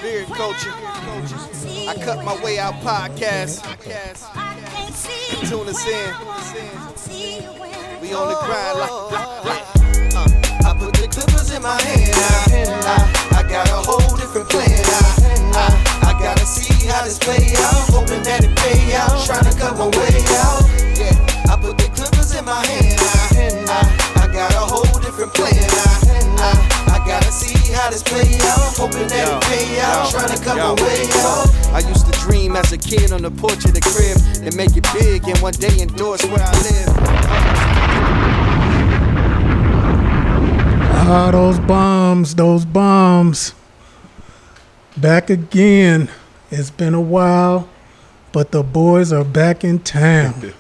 Beard culture. I cut my way out podcast. Tune us in. We on the grind like I put the clippers in my hand. I got a whole different plan. I gotta see how this play out. Hoping that it pay out. Trying to cut my way out. Yeah, I put the clippers in my hand. I got a whole different plan. I gotta see how this play out. Hoping that it pay out. Trying to cut my way out. I used to dream as a kid on the porch of the crib and make it big and one day endorse where I live. Ah, those bombs. Back again. It's been a while, but the boys are back in town.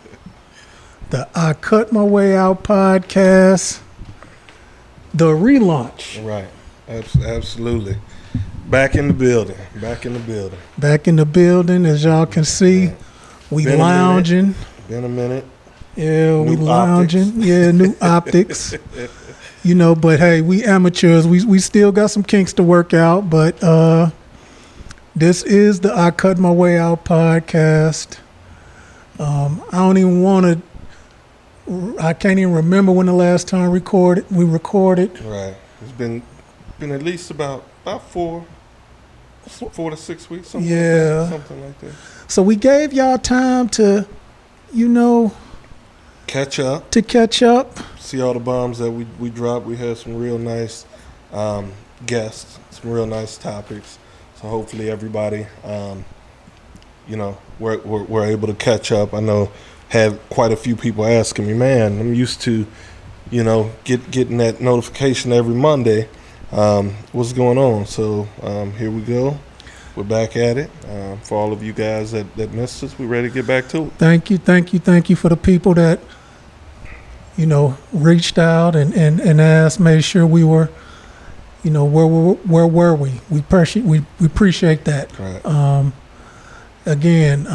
The I Cut My Way Out podcast, the relaunch. Right, absolutely. Back in the building. Back in the building, as y'all can see. We Been lounging. Been a minute. Yeah, we New lounging. optics. Yeah, new optics. You know, but hey, we amateurs. We still got some kinks to work out, but this is the I Cut My Way Out podcast. I can't even remember when the last time we recorded. Right. It's been at least about 4 to 6 weeks. Something like that. So we gave y'all time to, Catch up. See all the bombs that we dropped. We had some real nice guests, some real nice topics. So hopefully everybody, we're able to catch up. I know had quite a few people asking me, man, I'm used to, getting that notification every Monday. What's going on? So here we go. We're back at it. For all of you guys that missed us, we're ready to get back to it. Thank you for the people that, reached out and asked, made sure we were, where were we? We appreciate that. Right. Again,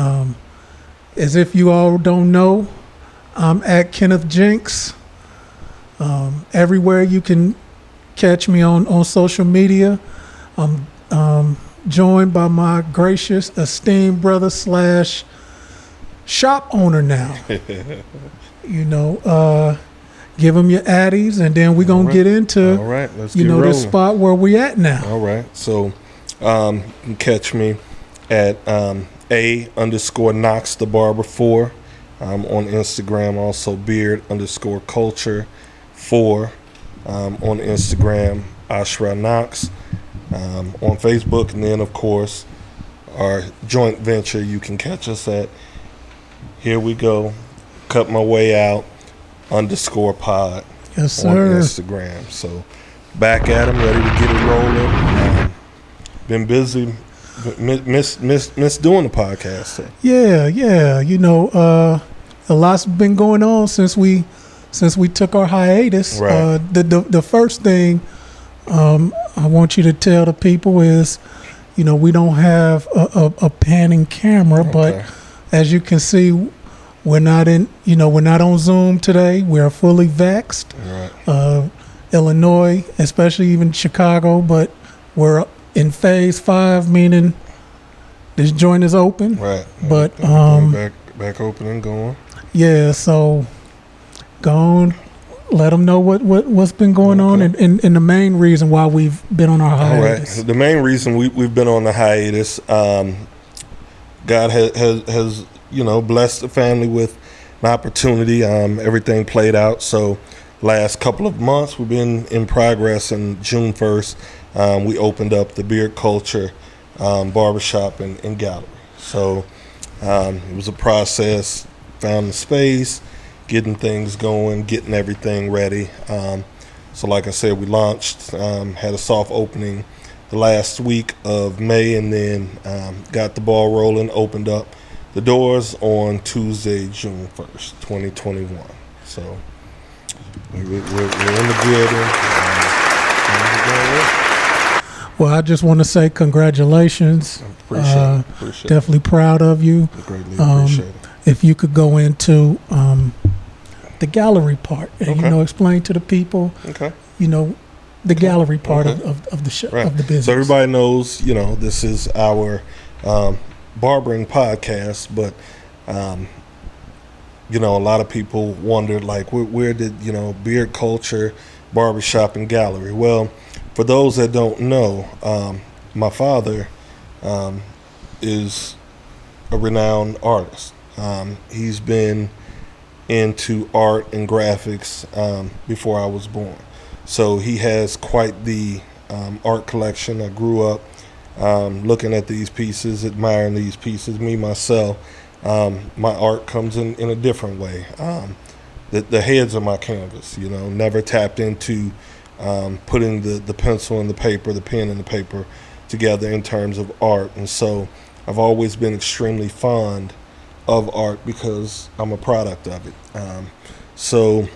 as if you all don't know, I'm at Kenneth Jinks. Everywhere you can catch me on social media. I'm joined by my gracious, esteemed brother / shop owner now. Give them your addies, and then we're going to get into, all right, let's get rolling. The spot where we at now. All right. So you can catch me at _Knox the Barber 4 on Instagram. Also beard_culture 4 on Instagram. Ashra Knox on Facebook, and then of course our joint venture. You can catch us at Here We Go, Cut My Way Out _pod. Yes, sir. On Instagram. So back at them, ready to get it rolling. Been busy. Miss doing the podcast. So. Yeah. A lot's been going on since we took our hiatus. Right. The first thing I want you to tell the people is, we don't have a panning camera, Okay. but as you can see, we're not on Zoom today. We're fully vaxxed. Right. Illinois, especially even Chicago, but we're in phase 5, meaning this joint is open. Right. But back open and going. Yeah, so go on, let them know what's been going on and the main reason why we've been on our hiatus. All right. The main reason we've been on the hiatus, God has blessed the family with an opportunity. Everything played out. So last couple of months we've been in progress, and June 1st we opened up the Beard Culture barbershop and gallery. So it was a process, found the space, getting things going, getting everything ready. So like I said, we launched, had a soft opening the last week of May, and then got the ball rolling, opened up the doors on Tuesday, June 1st, 2021. So we're in the building. Well, I just want to say congratulations. Appreciate it. Definitely proud of you. Greatly appreciate it. If you could go into the gallery part and, Okay. explain to the people, Okay. the gallery part Okay. of the show, Right. of the business. So everybody knows, this is our barbering podcast, but a lot of people wondered, like, where did beard culture, barbershop, and gallery? Well, for those that don't know, my father is a renowned artist. He's been into art and graphics before I was born. So he has quite the art collection. I grew up looking at these pieces, admiring these pieces. Me, myself, my art comes in a different way. The heads of my canvas, never tapped into putting the pencil and the paper, the pen and the paper together in terms of art. And so I've always been extremely fond of art because I'm a product of it. So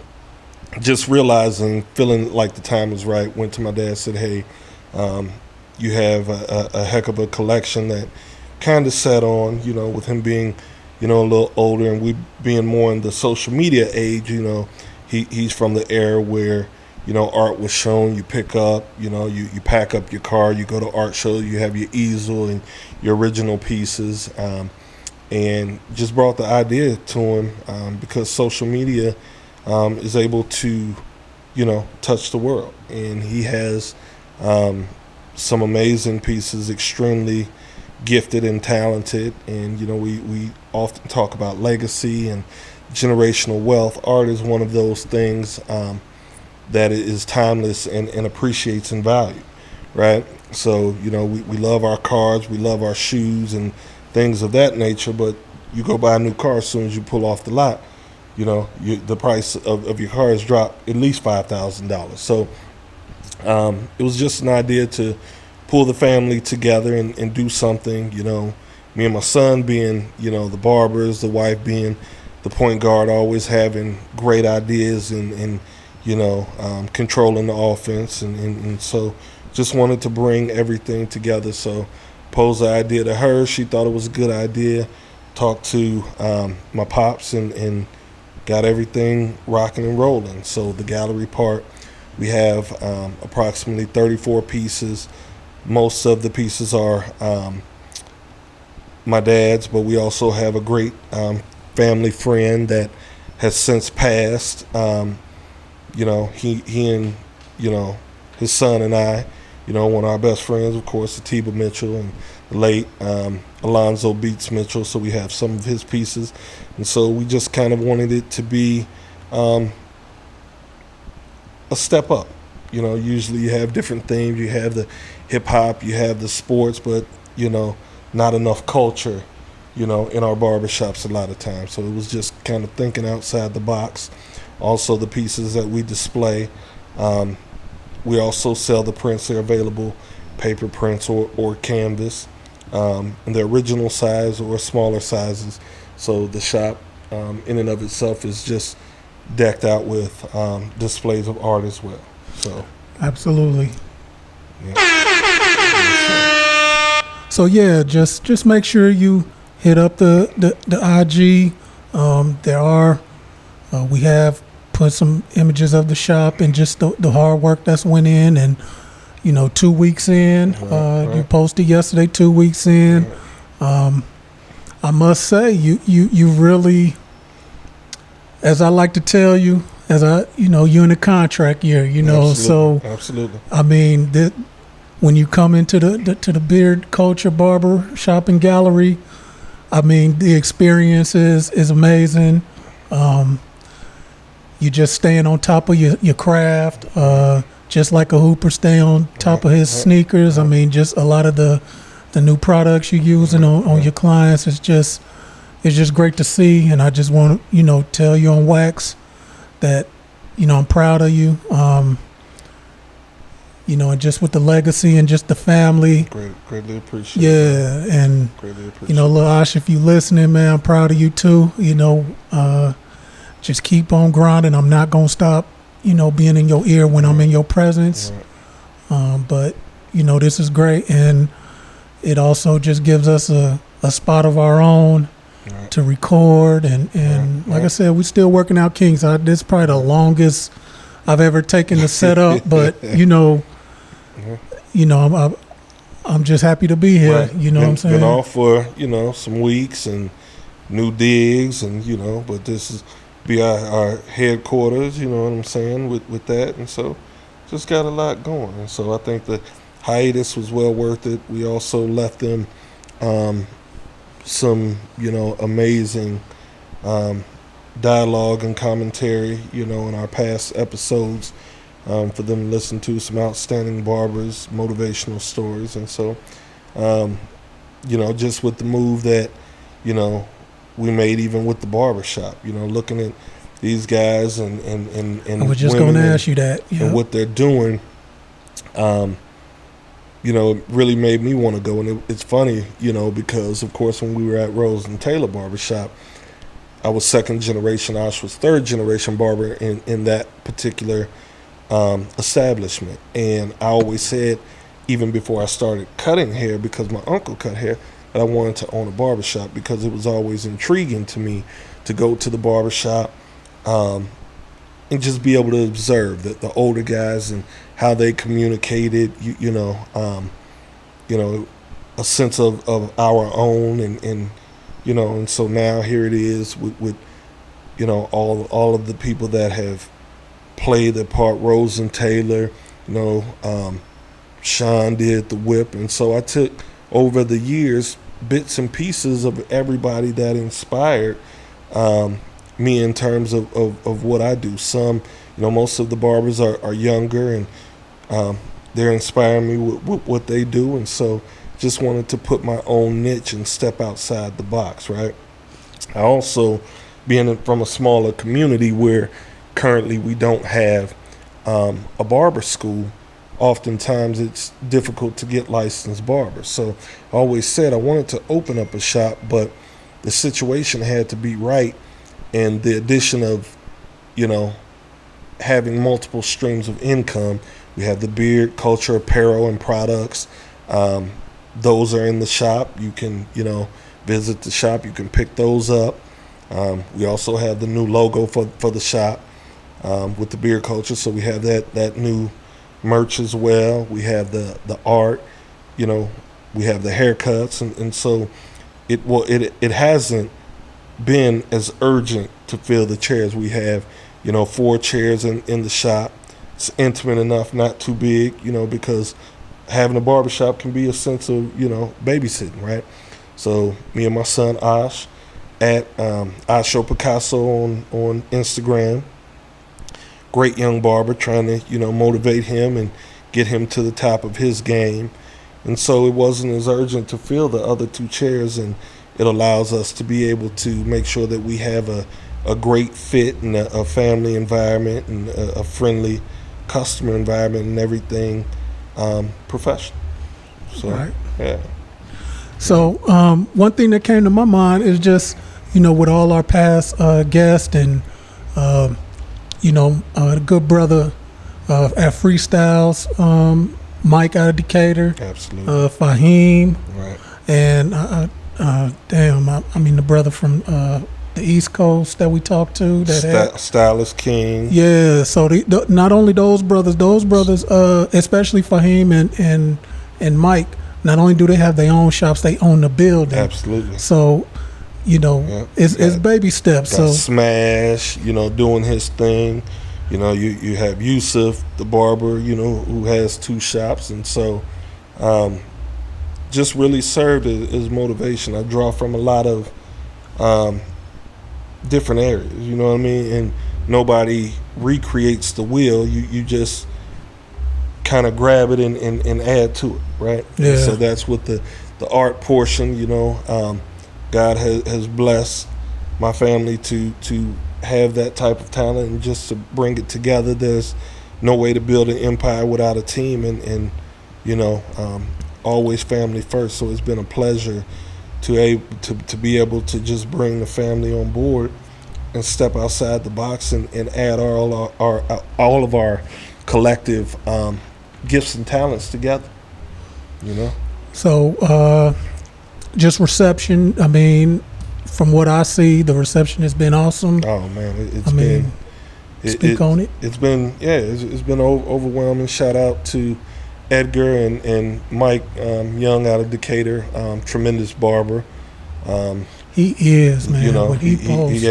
just realizing, feeling like the time was right, went to my dad, said, hey, you have a heck of a collection that kind of sat on, with him being, a little older and we being more in the social media age, he's from the era where, art was shown, you pick up, you pack up your car, you go to art shows, you have your easel and your original pieces, and just brought the idea to him because social media is able to, touch the world. And he has some amazing pieces, extremely gifted and talented. And, we often talk about legacy and generational wealth. Art is one of those things that is timeless and appreciates in value, right? So, we love our cars, we love our shoes and things of that nature, but you go buy a new car as soon as you pull off the lot, the price of your car has dropped at least $5,000. So it was just an idea to pull the family together and do something, me and my son being, the barbers, the wife being the point guard, always having great ideas and controlling the offense. And so just wanted to bring everything together. So posed the idea to her. She thought it was a good idea. Talked to my pops and got everything rocking and rolling. So the gallery part, we have approximately 34 pieces. Most of the pieces are my dad's, but we also have a great family friend that has since passed. He and his son and I, one of our best friends, of course, Atiba Mitchell, and the late Alonzo Beats Mitchell. So we have some of his pieces. And so we just kind of wanted it to be a step up. Usually you have different themes. You have the hip hop, you have the sports, but, not enough culture, in our barbershops a lot of times. So it was just kind of thinking outside the box. Also the pieces that we display, we also sell the prints. They're available, paper prints or canvas, in the original size or smaller sizes. So the shop in and of itself is just decked out with displays of art as well. So Absolutely. yeah. So yeah, just make sure you hit up the IG. We have put some images of the shop and just the hard work that's went in, and 2 weeks in, you posted yesterday, 2 weeks in. I must say you really, as I like to tell you, you're in a contract year, Absolutely. So Absolutely. I mean, when you come into the beard culture barber shop and gallery, I mean, the experience is amazing. You just staying on top of your craft, just like a hooper stay on top of his sneakers. I mean, just a lot of the new products you're using on your clients. It's just great to see, and I just want to tell you on wax that I'm proud of you. And just with the legacy and just the family. Greatly appreciate. Yeah, and Greatly appreciate. Lil Ash, if you listening, man, I'm proud of you too. Just keep on grinding. I'm not gonna stop, being in your ear when I'm in your presence. But this is great, and it also just gives us a spot of our own to record. And like I said, we're still working out kinks. This is probably the longest I've ever taken to set up, but I'm just happy to be here. Right. You know what I'm saying? Been off for some weeks and new digs, and but this is be our headquarters. You know what I'm saying with that, and so just got a lot going. And so I think the hiatus was well worth it. We also left them some amazing dialogue and commentary in our past episodes, for them to listen to, some outstanding barbers, motivational stories. And so just with the move that we made, even with the barbershop, looking at these guys and I was just going to ask you that. And what they're doing, it really made me want to go. And it's funny, because of course when we were at Rose and Taylor Barbershop, I was second generation, Ash was third generation barber in that particular establishment. And I always said, even before I started cutting hair, because my uncle cut hair, that I wanted to own a barbershop, because it was always intriguing to me to go to the barbershop and just be able to observe the older guys and how they communicated, a sense of our own, and so now here it is with all of the people that have played their part. Rose and Taylor, Sean did the whip, and so I took over the years bits and pieces of everybody that inspired me in terms of what I do. Some, most of the barbers are younger, and they're inspiring me with what they do, and so just wanted to put my own niche and step outside the box, right? I also, being from a smaller community where currently we don't have a barber school, oftentimes it's difficult to get licensed barbers. So I always said I wanted to open up a shop, but the situation had to be right, and the addition of, having multiple streams of income. We have the beard culture, apparel, and products. Those are in the shop. You can, visit the shop. You can pick those up. We also have the new logo for the shop with the beard culture. So we have that new merch as well. We have the art. We have the haircuts, and so it hasn't been as urgent to fill the chairs. We have 4 chairs in the shop. It's intimate enough, not too big, because having a barbershop can be a sense of, babysitting, right? So me and my son Ash at Asho Picasso on Instagram. Great young barber, trying to, motivate him and get him to the top of his game. And so it wasn't as urgent to fill the other 2 chairs, and it allows us to be able to make sure that we have a great fit and a family environment and a friendly customer environment and everything professional. So, right. Yeah. So one thing that came to my mind is just, with all our past guests and, the good brother at Freestyles, Mike out of Decatur. Absolutely. Fahim. Right. And, the brother from the East Coast that we talked to. Stylist King. Yeah, so not only those brothers, especially Fahim and Mike, not only do they have their own shops, they own the building. Absolutely. So, it's baby steps. So Smash, doing his thing. You have Yusuf, the barber, who has 2 shops. And so just really served as motivation. I draw from a lot of different areas, you know what I mean? And nobody recreates the wheel. You just kind of grab it and add to it, right? Yeah. And so that's what the art portion, God has blessed my family to have that type of talent, and just to bring it together. There's no way to build an empire without a team, and always family first. So it's been a pleasure to be able to just bring the family on board and step outside the box and add all of our collective gifts and talents together. So just reception. From what I see, the reception has been awesome. Oh man, Speak on it. It's been it's been overwhelming. Shout out to Edgar and Mike Young out of Decatur, tremendous barber. He is, man. You know, when he posts,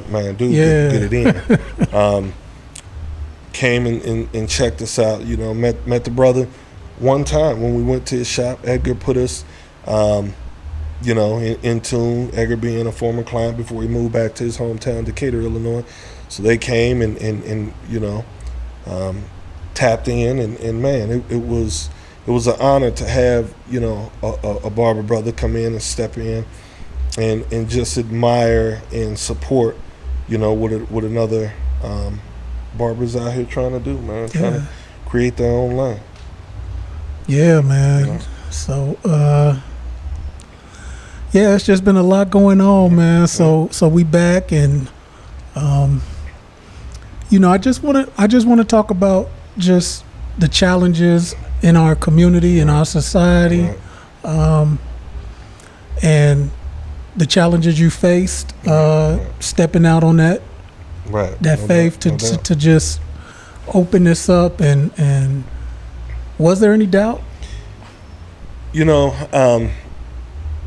man, dude, get it in. Came and checked us out. You know, met the brother one time when we went to his shop. Edgar put us, you know, in tune. Edgar being a former client before he moved back to his hometown, Decatur, Illinois. So they came and you know, tapped in, and man, it was an honor to have, you know, a barber brother come in and step in and just admire and support, you know, what another barbers out here trying to do, man, trying to create their own lane. Yeah, man. You know? So yeah, it's just been a lot going on, man. So we back, and you know, I just want to talk about just the challenges in our community, in our society, and the challenges you faced stepping out on that faith to just open this up, and was there any doubt? You know,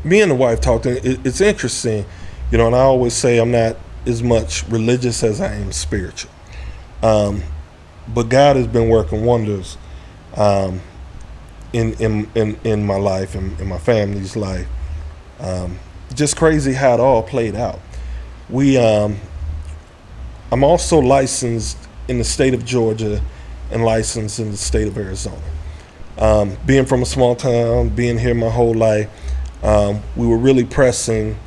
me and the wife talked, and it's interesting, you know, and I always say I'm not as much religious as I am spiritual. But God has been working wonders in my life and in my family's life. Just crazy how it all played out. I'm also licensed in the state of Georgia and licensed in the state of Arizona. Being from a small town, being here my whole life, we were really pressing,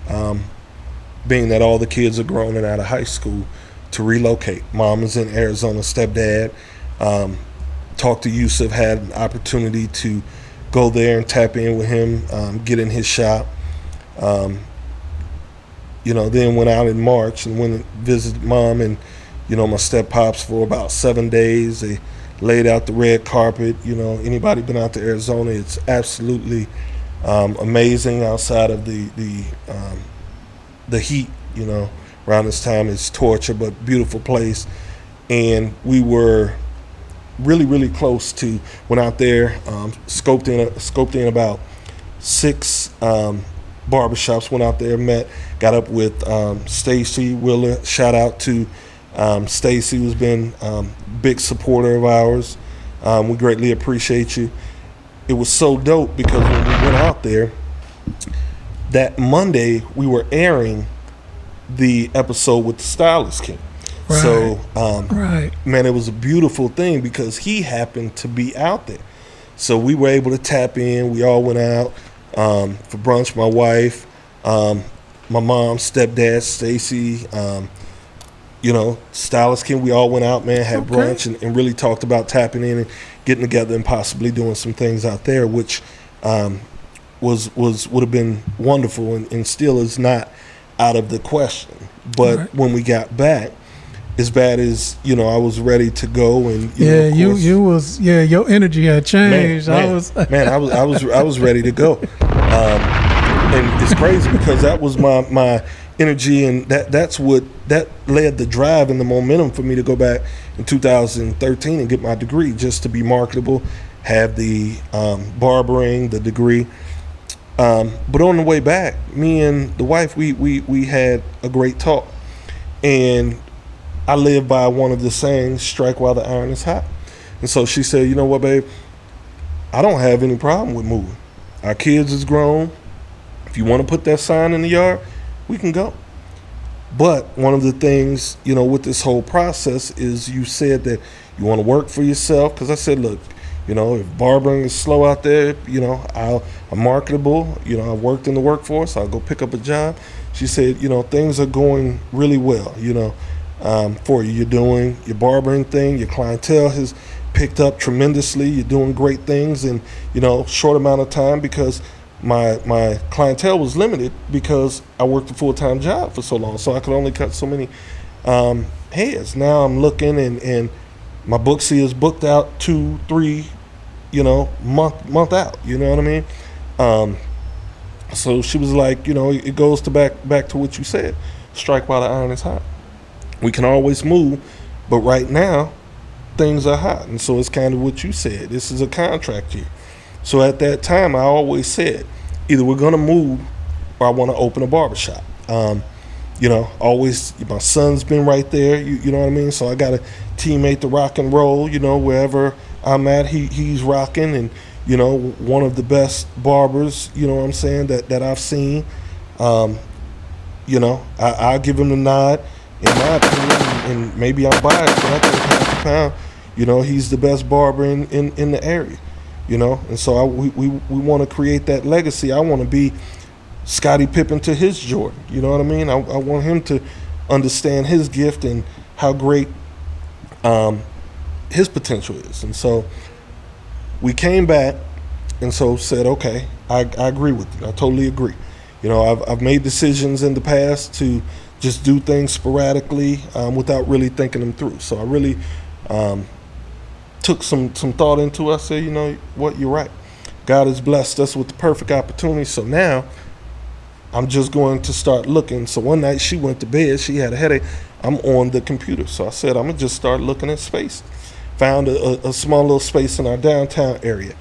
being that all the kids are grown and out of high school, to relocate. Mom is in Arizona, stepdad. Talked to Yusuf, had an opportunity to go there and tap in with him, get in his shop. You know, then went out in March and went and visited Mom and, you know, my step-pops for about 7 days. They laid out the red carpet. You know, anybody been out to Arizona, it's absolutely amazing outside of the heat, you know. Around this time it's torture, but beautiful place. And we were really close to, went out there, scoped in about 6 barbershops, went out there, got up with Stacy Wheeler. Shout out to Stacy, who's been big supporter of ours. We greatly appreciate you. It was so dope because when we went out there, that Monday we were airing the episode with the Stylist King. Right. So, man, it was a beautiful thing because he happened to be out there. So we were able to tap in. We all went out for brunch. My wife, my mom, stepdad, Stacy, you know, Stylist King. We all went out, man, had brunch and really talked about tapping in and getting together and possibly doing some things out there, which would have been wonderful and still is not out of the question. But when we got back, as bad as, you know, I was ready to go, and your energy had changed. I was ready to go, and it's crazy because that was my energy, and that led the drive and the momentum for me to go back in 2013 and get my degree, just to be marketable, have the barbering, the degree. But on the way back, me and the wife, we had a great talk, and I live by one of the sayings, strike while the iron is hot. And so she said, you know what, babe, I don't have any problem with moving. Our kids is grown. If you want to put that sign in the yard, we can go. But one of the things, you know, with this whole process is you said that you want to work for yourself. Because I said, look, you know, if barbering is slow out there, you know, I'm marketable. You know, I've worked in the workforce. I'll go pick up a job. She said, you know, things are going really well, you know, for you. You're doing your barbering thing. Your clientele has picked up tremendously. You're doing great things in, you know, short amount of time, because my clientele was limited because I worked a full-time job for so long. So I could only cut so many heads. Now I'm looking and my booksy is booked out 2-3, you know, month out. You know what I mean? So she was like, you know, it goes to back to what you said. Strike while the iron is hot. We can always move, But right now, things are hot. And so it's kind of what you said. This is a contract year. So at that time, I always said, either we're going to move or I want to open a barbershop. Always, my son's been right there, you know what I mean? So I got a teammate to rock and roll, wherever I'm at, he's rocking, and, one of the best barbers, you know what I'm saying, that I've seen. I'll give him the nod, in my opinion, and maybe I'm biased, but I think half a pound, he's the best barber in the area, and so we want to create that legacy. I want to be Scottie Pippen to his Jordan, you know what I mean? I want him to understand his gift and how great his potential is. And so we came back and so said, okay, I agree with you. I totally agree. I've made decisions in the past to just do things sporadically without really thinking them through. So I really took some thought into it. I said, you know what, you're right. God has blessed us with the perfect opportunity. So now I'm just going to start looking. So one night she went to bed. She had a headache. I'm on the computer. So I said, I'm going to just start looking at space. Found a small little space in our downtown area.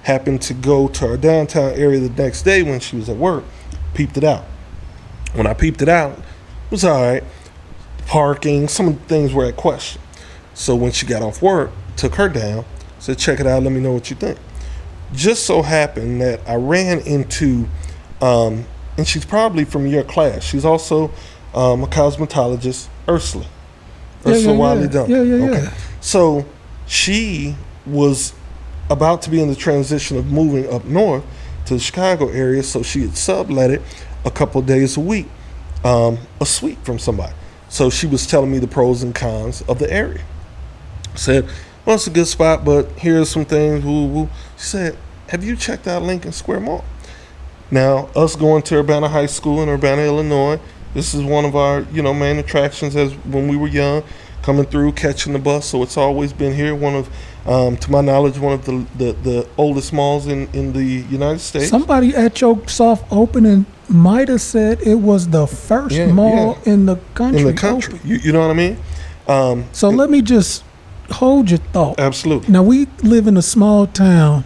Happened to go to our downtown area the next day when she was at work. Peeped it out. When I peeped it out, it was all right. Parking, some of the things were at question. So when she got off work, took her down, said, check it out, let me know what you think. Just so happened that I ran into, and she's probably from your class. She's also a cosmetologist, Ursula Wiley Dunn. Yeah. Okay. So she was about to be in the transition of moving up north to the Chicago area, so she had subletted a couple of days a week, a suite from somebody. So she was telling me the pros and cons of the area. Said, well, it's a good spot, but here's some things, woo, woo. She said, have you checked out Lincoln Square Mall? Now, us going to Urbana High School in Urbana, Illinois, this is one of our, main attractions as when we were young, coming through, catching the bus. So it's always been here. One of, to my knowledge, one of the oldest malls in the United States. Somebody at your soft opening might have said it was the first mall in the country. In the country, you know what I mean? So let me just hold your thought. Absolutely. Now, we live in a small town.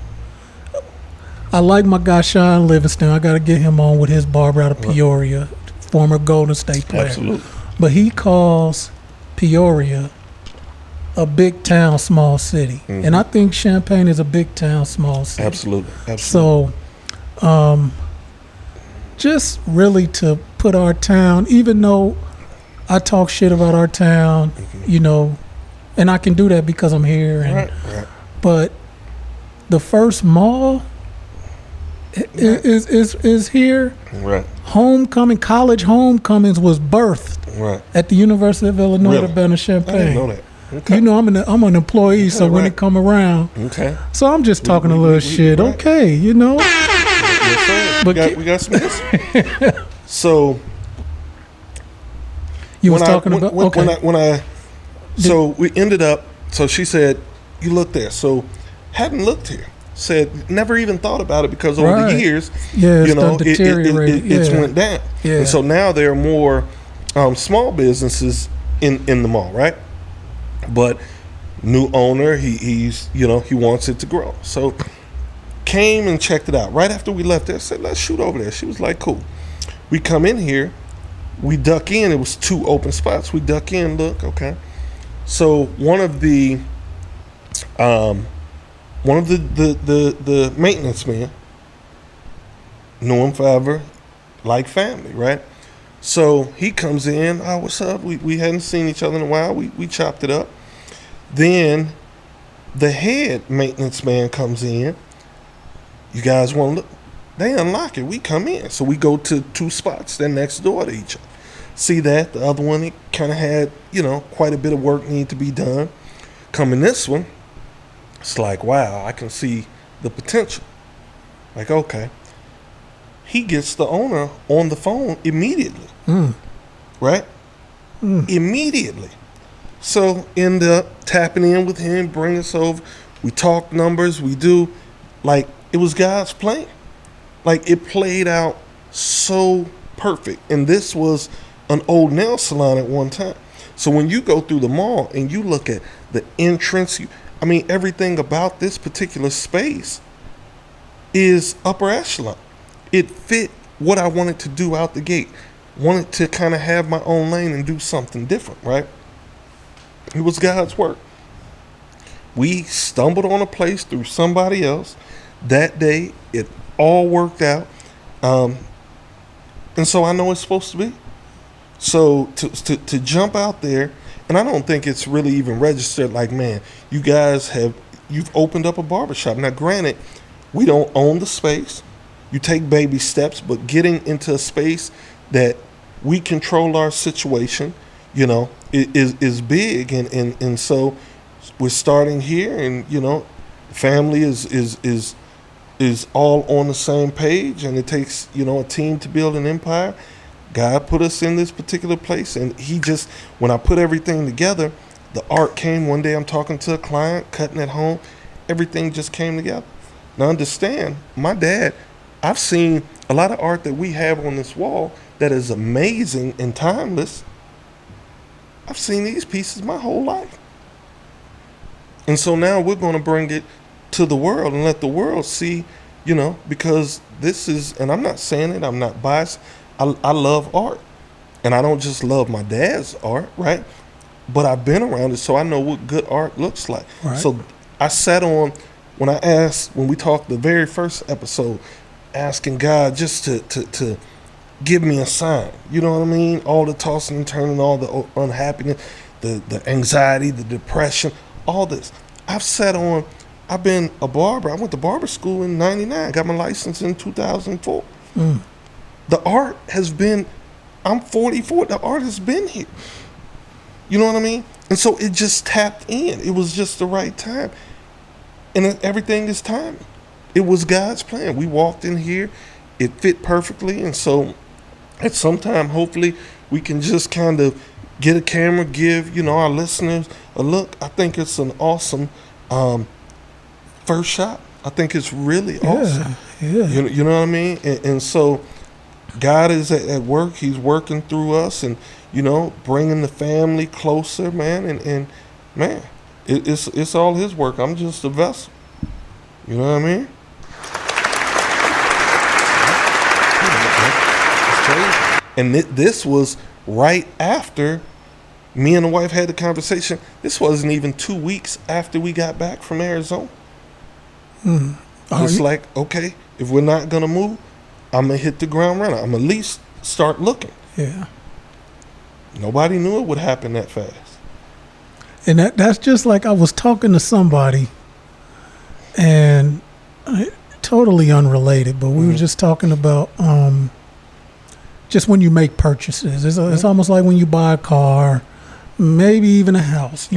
I like my guy Sean Livingston. I got to get him on with his barber out of Peoria, former Golden State player. Absolutely. But he calls Peoria a big town, small city. Mm-hmm. And I think Champaign is a big town, small city. Absolutely. So just really to put our town, even though I talk shit about our town, and I can do that because I'm here. And, right. But the first mall is here. Right. Homecoming, college homecomings was birthed at the University of Illinois at Urbana-Champaign. I didn't know that. Okay. I'm an employee, so when it come around, so I'm just talking a little shit. Right. Okay, Yes, sir. But we got some history. So you was talking about so we ended up. So she said, "You look there." So hadn't looked here. Said never even thought about it because over the years, it's went down. Yeah. And so now there are more small businesses in the mall, right? But new owner, he wants it to grow. So came and checked it out right after we left there. Said, let's shoot over there. She was like, cool. We come in here, we duck in. It was 2 open spots. We duck in. Look, okay. So one of the maintenance men knew him forever, like family, right? So he comes in. Oh, what's up? We hadn't seen each other in a while. We chopped it up. Then the head maintenance man comes in. You guys want to look? They unlock it. We come in. So we go to 2 spots. They're next door to each other. See that? The other one, it kind of had, quite a bit of work need to be done. Come in this one. It's like, wow, I can see the potential. Like, okay. He gets the owner on the phone immediately. Right? Immediately. So end up tapping in with him, bring us over. We talk numbers. We do. Like, it was God's plan. Like, it played out so perfect. And this was an old nail salon at one time. So when you go through the mall and you look at the entrance, everything about this particular space is upper echelon. It fit what I wanted to do out the gate. Wanted to kind of have my own lane and do something different, right? It was God's work. We stumbled on a place through somebody else. That day, it all worked out. And so I know it's supposed to be. So to jump out there, and I don't think it's really even registered like, man, you've opened up a barbershop. Now, granted, we don't own the space. You take baby steps, but getting into a space that we control our situation, is big. And so we're starting here, and, family is all on the same page, and it takes, a team to build an empire. God put us in this particular place, and when I put everything together, the art came. One day I'm talking to a client, cutting at home, everything just came together. Now understand, my dad, I've seen a lot of art that we have on this wall that is amazing and timeless. I've seen these pieces my whole life. And so now we're going to bring it to the world and let the world see, because this is, and I'm not saying it, I'm not biased. I love art, and I don't just love my dad's art, right? But I've been around it, so I know what good art looks like. Right. So I sat on, when we talked the very first episode, asking God just to give me a sign. You know what I mean? All the tossing and turning, all the unhappiness, the anxiety, the depression, all this. I've been a barber. I went to barber school in 99, got my license in 2004. The art has been, I'm 44, the art has been here. You know what I mean? And so it just tapped in. It was just the right time. And everything is timing. It was God's plan. We walked in here, it fit perfectly. And so at some time, hopefully, we can just kind of get a camera, give, our listeners a look. I think it's an awesome first shot. I think it's really awesome. Yeah. You know what I mean? And so God is at work. He's working through us, and bringing the family closer, man. And man, it's all His work. I'm just a vessel. You know what I mean? And this was right after me and the wife had the conversation. This wasn't even 2 weeks after we got back from Arizona. It's like, okay, if we're not gonna move, I'm going to hit the ground running. I'm at least start looking. Yeah. Nobody knew it would happen that fast. And that's just like I was talking to somebody, and totally unrelated, but we were just talking about just when you make purchases. It's almost like when you buy a car, maybe even a house.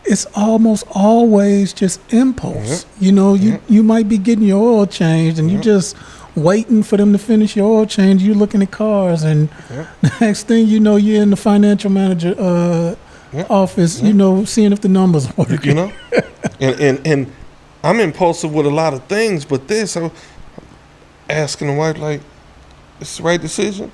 It's almost always just impulse. You might be getting your oil changed, and you just waiting for them to finish your oil change. You're looking at cars, and the next thing you know, you're in the financial manager office, seeing if the numbers are working. And I'm impulsive with a lot of things, but I was asking the wife, like, it's the right decision?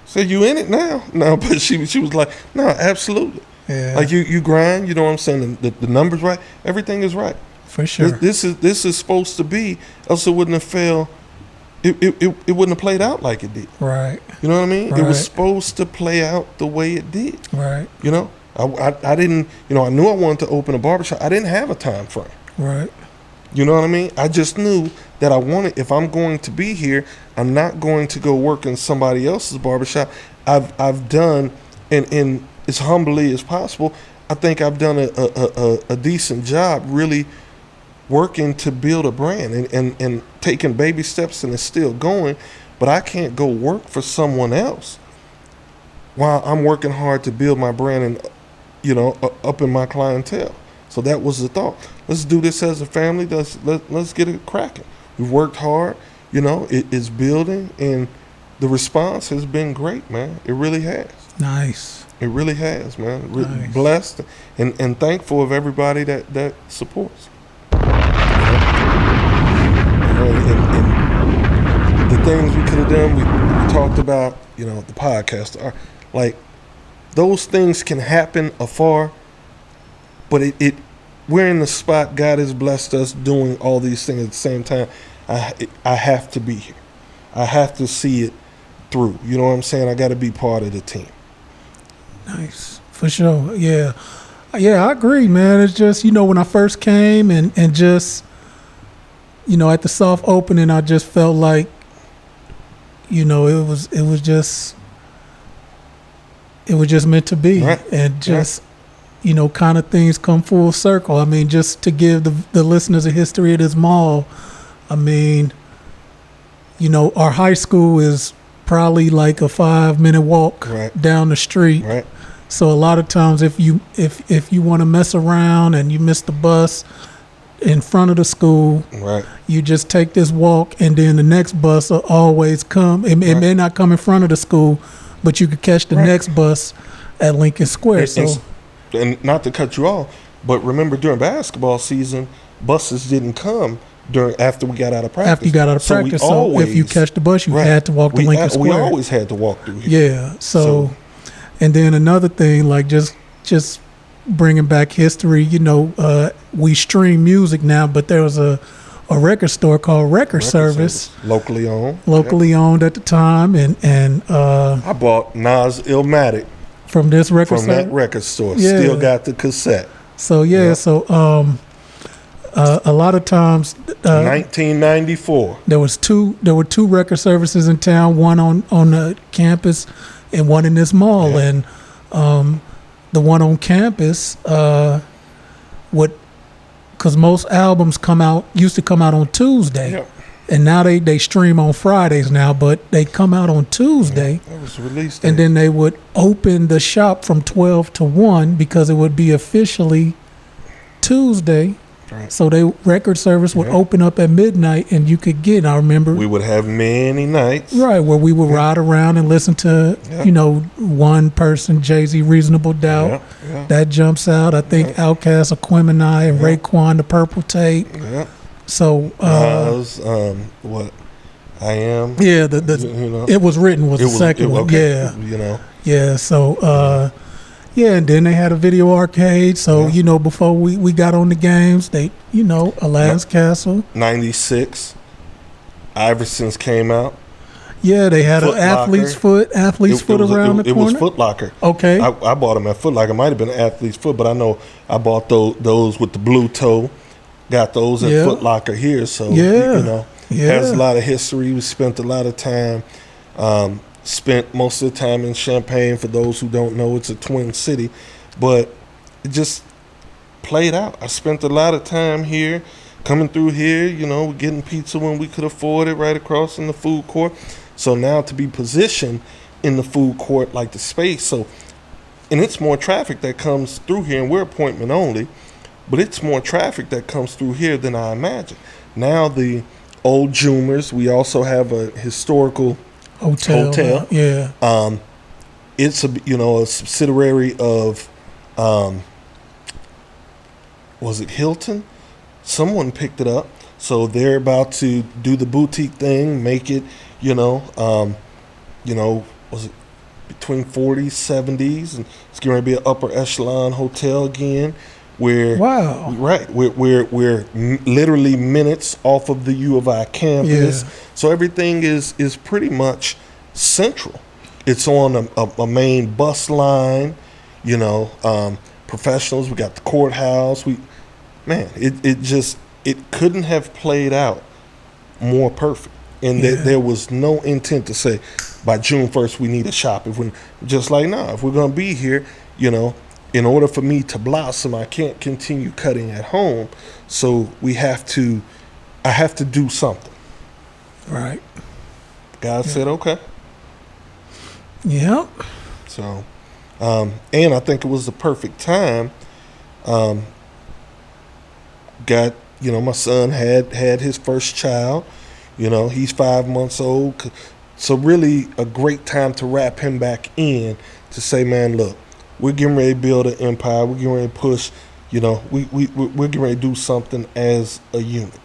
Said, you in it now? No, but she was like, no, absolutely. Yeah. Like you grind, you know what I'm saying? The numbers right, everything is right. For sure. This is supposed to be, else it wouldn't have failed. It wouldn't have played out like it did. Right. You know what I mean? Right. It was supposed to play out the way it did. Right. I didn't, I knew I wanted to open a barbershop. I didn't have a time frame. Right. You know what I mean? I just knew that if I'm going to be here, I'm not going to go work in somebody else's barbershop. I've done, and as humbly as possible, I think I've done a decent job really working to build a brand and taking baby steps, and it's still going. But I can't go work for someone else while I'm working hard to build my brand and, up in my clientele. So that was the thought. Let's do this as a family. Let's get it cracking. We've worked hard. It's building, and the response has been great, man. It really has. Nice. It really has, man. Nice. Blessed and thankful of everybody that supports. And the things we could have done, we talked about, the podcast. Like, those things can happen afar, but we're in the spot. God has blessed us doing all these things at the same time. I have to be here. I have to see it through. You know what I'm saying? I got to be part of the team. Nice. For sure. Yeah. Yeah, I agree, man. It's just, when I first came and just, at the soft opening, I just felt like, it was just meant to be. Right. And just, kind of things come full circle. I mean, just to give the listeners a history of this mall, I mean, our high school is probably like a 5-minute walk down the street. Right. So a lot of times if you want to mess around and you miss the bus in front of the school, you just take this walk, and then the next bus will always come. It may not come in front of the school, but you could catch the next bus at Lincoln Square. And not to cut you off, but remember during basketball season, buses didn't come after we got out of practice. After you got out of practice, so if you catch the bus, you had to walk to Lincoln Square. We always had to walk through here. Yeah. So and then another thing, like just bringing back history, we stream music now, but there was a record store called Record Service. Locally owned. Owned at the time. And I bought Nas Illmatic from this record from store. that record store. Yeah. Still got the cassette. So, a lot of times 1994. There were two record services in town, one on the campus and one in this mall. And the one on campus because most albums used to come out on Tuesday, and now they stream on Fridays now, but they come out on Tuesday. That was released. And then they would open the shop from 12 to 1 because it would be officially Tuesday. Right. So record service would open up at midnight, and you could get. I remember we would have many nights, where we would ride around and listen to, one person, Jay-Z, Reasonable Doubt. That jumps out. I think Outkast, Aquemini, and Raekwon, The Purple Tape. So what I Am. Yeah, It Was Written was the second one. Okay. Yeah. So. And then they had a video arcade. So, before we got on the games, they, Aladdin's Castle. 96, Iverson's came out. Yeah, they had an Athlete's Foot around the corner. It was Foot Locker. Okay. I bought them at Foot Locker. It might have been Athlete's Foot, but I know I bought those with the blue toe. Got those at Foot Locker here. So, has a lot of history. We spent a lot of time. Spent most of the time in Champaign. For those who don't know, it's a twin city, but it just played out. I spent a lot of time here, coming through here, getting pizza when we could afford it right across in the food court. So now to be positioned in the food court, like the space, and it's more traffic that comes through here, and we're appointment only, but it's more traffic that comes through here than I imagined. Now the old Jumers, we also have a historical hotel. It's a subsidiary of was it Hilton? Someone picked it up, so they're about to do the boutique thing, make it was it between 40s, 70s, and it's going to be an upper echelon hotel again. We're literally minutes off of the U of I campus, so everything is pretty much central. It's on a main bus line, professionals. We got the courthouse. It couldn't have played out more perfect. And there was no intent to say by June 1st we need a shop. If we're just like, if we're gonna be here, in order for me to blossom, I can't continue cutting at home. So I have to do something. Right. God said, okay. Yeah. So, and I think it was the perfect time. My son had his first child. He's 5 months old. So really a great time to wrap him back in to say, man, look, we're getting ready to build an empire. We're getting ready to push, we're getting ready to do something as a unit,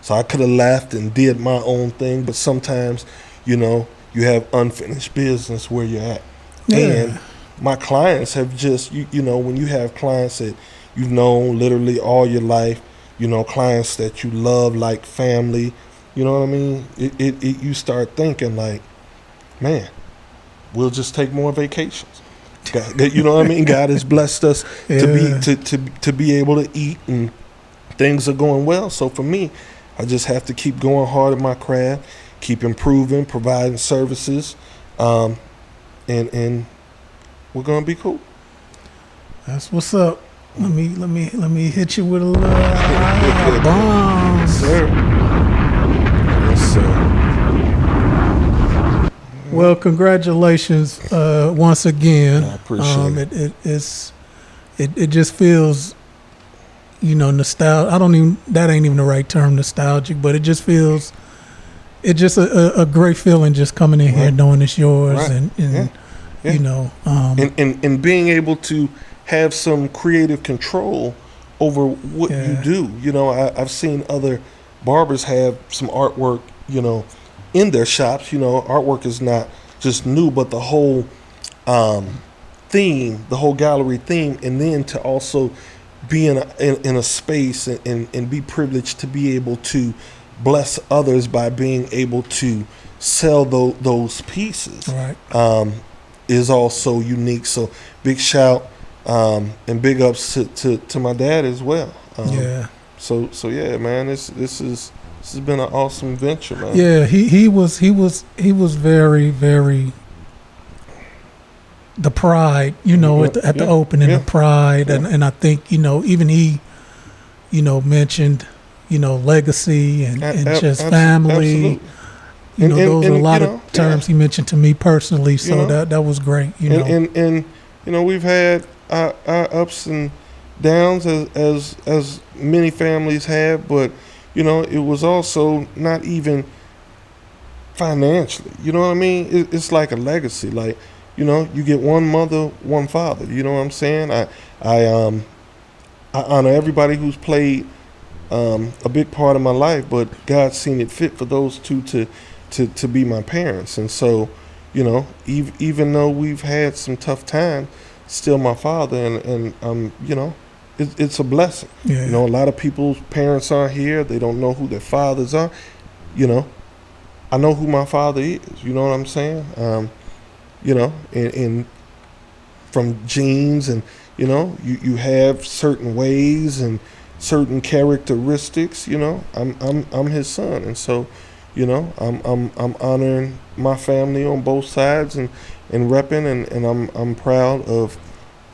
So I could have left and did my own thing, but sometimes, you have unfinished business where you're at. Yeah. And my clients have just, you know, when you have clients that you've known literally all your life, you know, clients that you love like family, you know what I mean? You start thinking like, man, we'll just take more vacations. God, you know what I mean? God has blessed us to be able to eat, and things are going well. So for me, I just have to keep going hard at my craft, keep improving, providing services, and we're gonna be cool. That's what's up. Let me hit you with a little bombs. Sir. Yes, sir. Well, congratulations once again. I appreciate it. It just feels, you know, nostalgic. That ain't even the right term, nostalgic, but it just feels, it's just a great feeling just coming in here knowing it's yours, and you know, and being able to have some creative control over what you do. You know, I've seen other barbers have some artwork, you know, in their shops. You know, artwork is not just new, but the whole theme, the whole gallery theme, and then to also be in a space and be privileged to be able to bless others by being able to sell those pieces, is also unique. So big shout and big ups to my dad as well. So yeah, man, this has been an awesome venture, man. Yeah, he was very, very, the pride, you know, at the opening, the pride, and I think, you know, even he, you know, mentioned, you know, legacy and just family. Absolutely. You know, those are a lot you know, of terms he mentioned to me personally, so you know, that was great. You know, and you know, we've had our ups and downs as many families have, but you know, it was also not even financially. You know what I mean? It's like a legacy. Like, you know, you get one mother, one father. You know what I'm saying? I honor everybody who's played a big part of my life, but God's seen it fit for those two to be my parents. And so, you know, even though we've had some tough times, still my father, and you know, it's a blessing. You know, a lot of people's parents aren't here. They don't know who their fathers are. You know, I know who my father is. You know what I'm saying? You know, and from genes, and you know, you have certain ways and certain characteristics. You know, I'm his son, and so, you know, I'm honoring my family on both sides and repping, and I'm proud of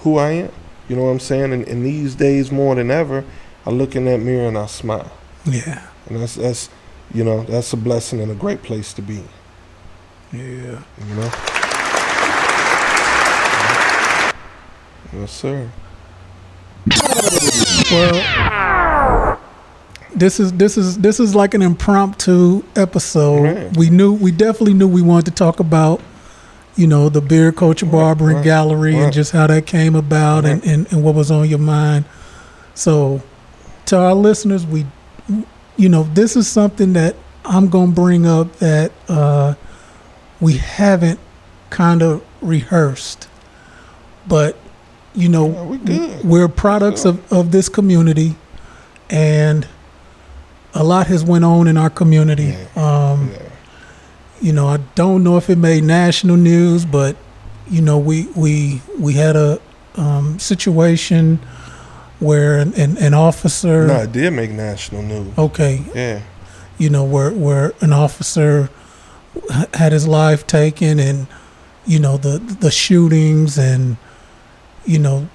who I am. You know what I'm saying? And these days more than ever, I look in that mirror and I smile. Yeah. And that's you know, that's a blessing and a great place to be. Yeah. You know? Yes, sir. Well, this is like an impromptu episode. Man. We definitely knew we wanted to talk about, you know, the Beard Culture Barbering Gallery and just how that came about and what was on your mind. So to our listeners, you know, this is something that I'm going to bring up that we haven't kind of rehearsed, but, you know, we're products of this community, and a lot has went on in our community. You know, I don't know if it made national news, but, you know, we had a situation where an officer. No, it did make national news. Okay. Yeah. You know, where an officer had his life taken, and, you know, the shootings, and, you know,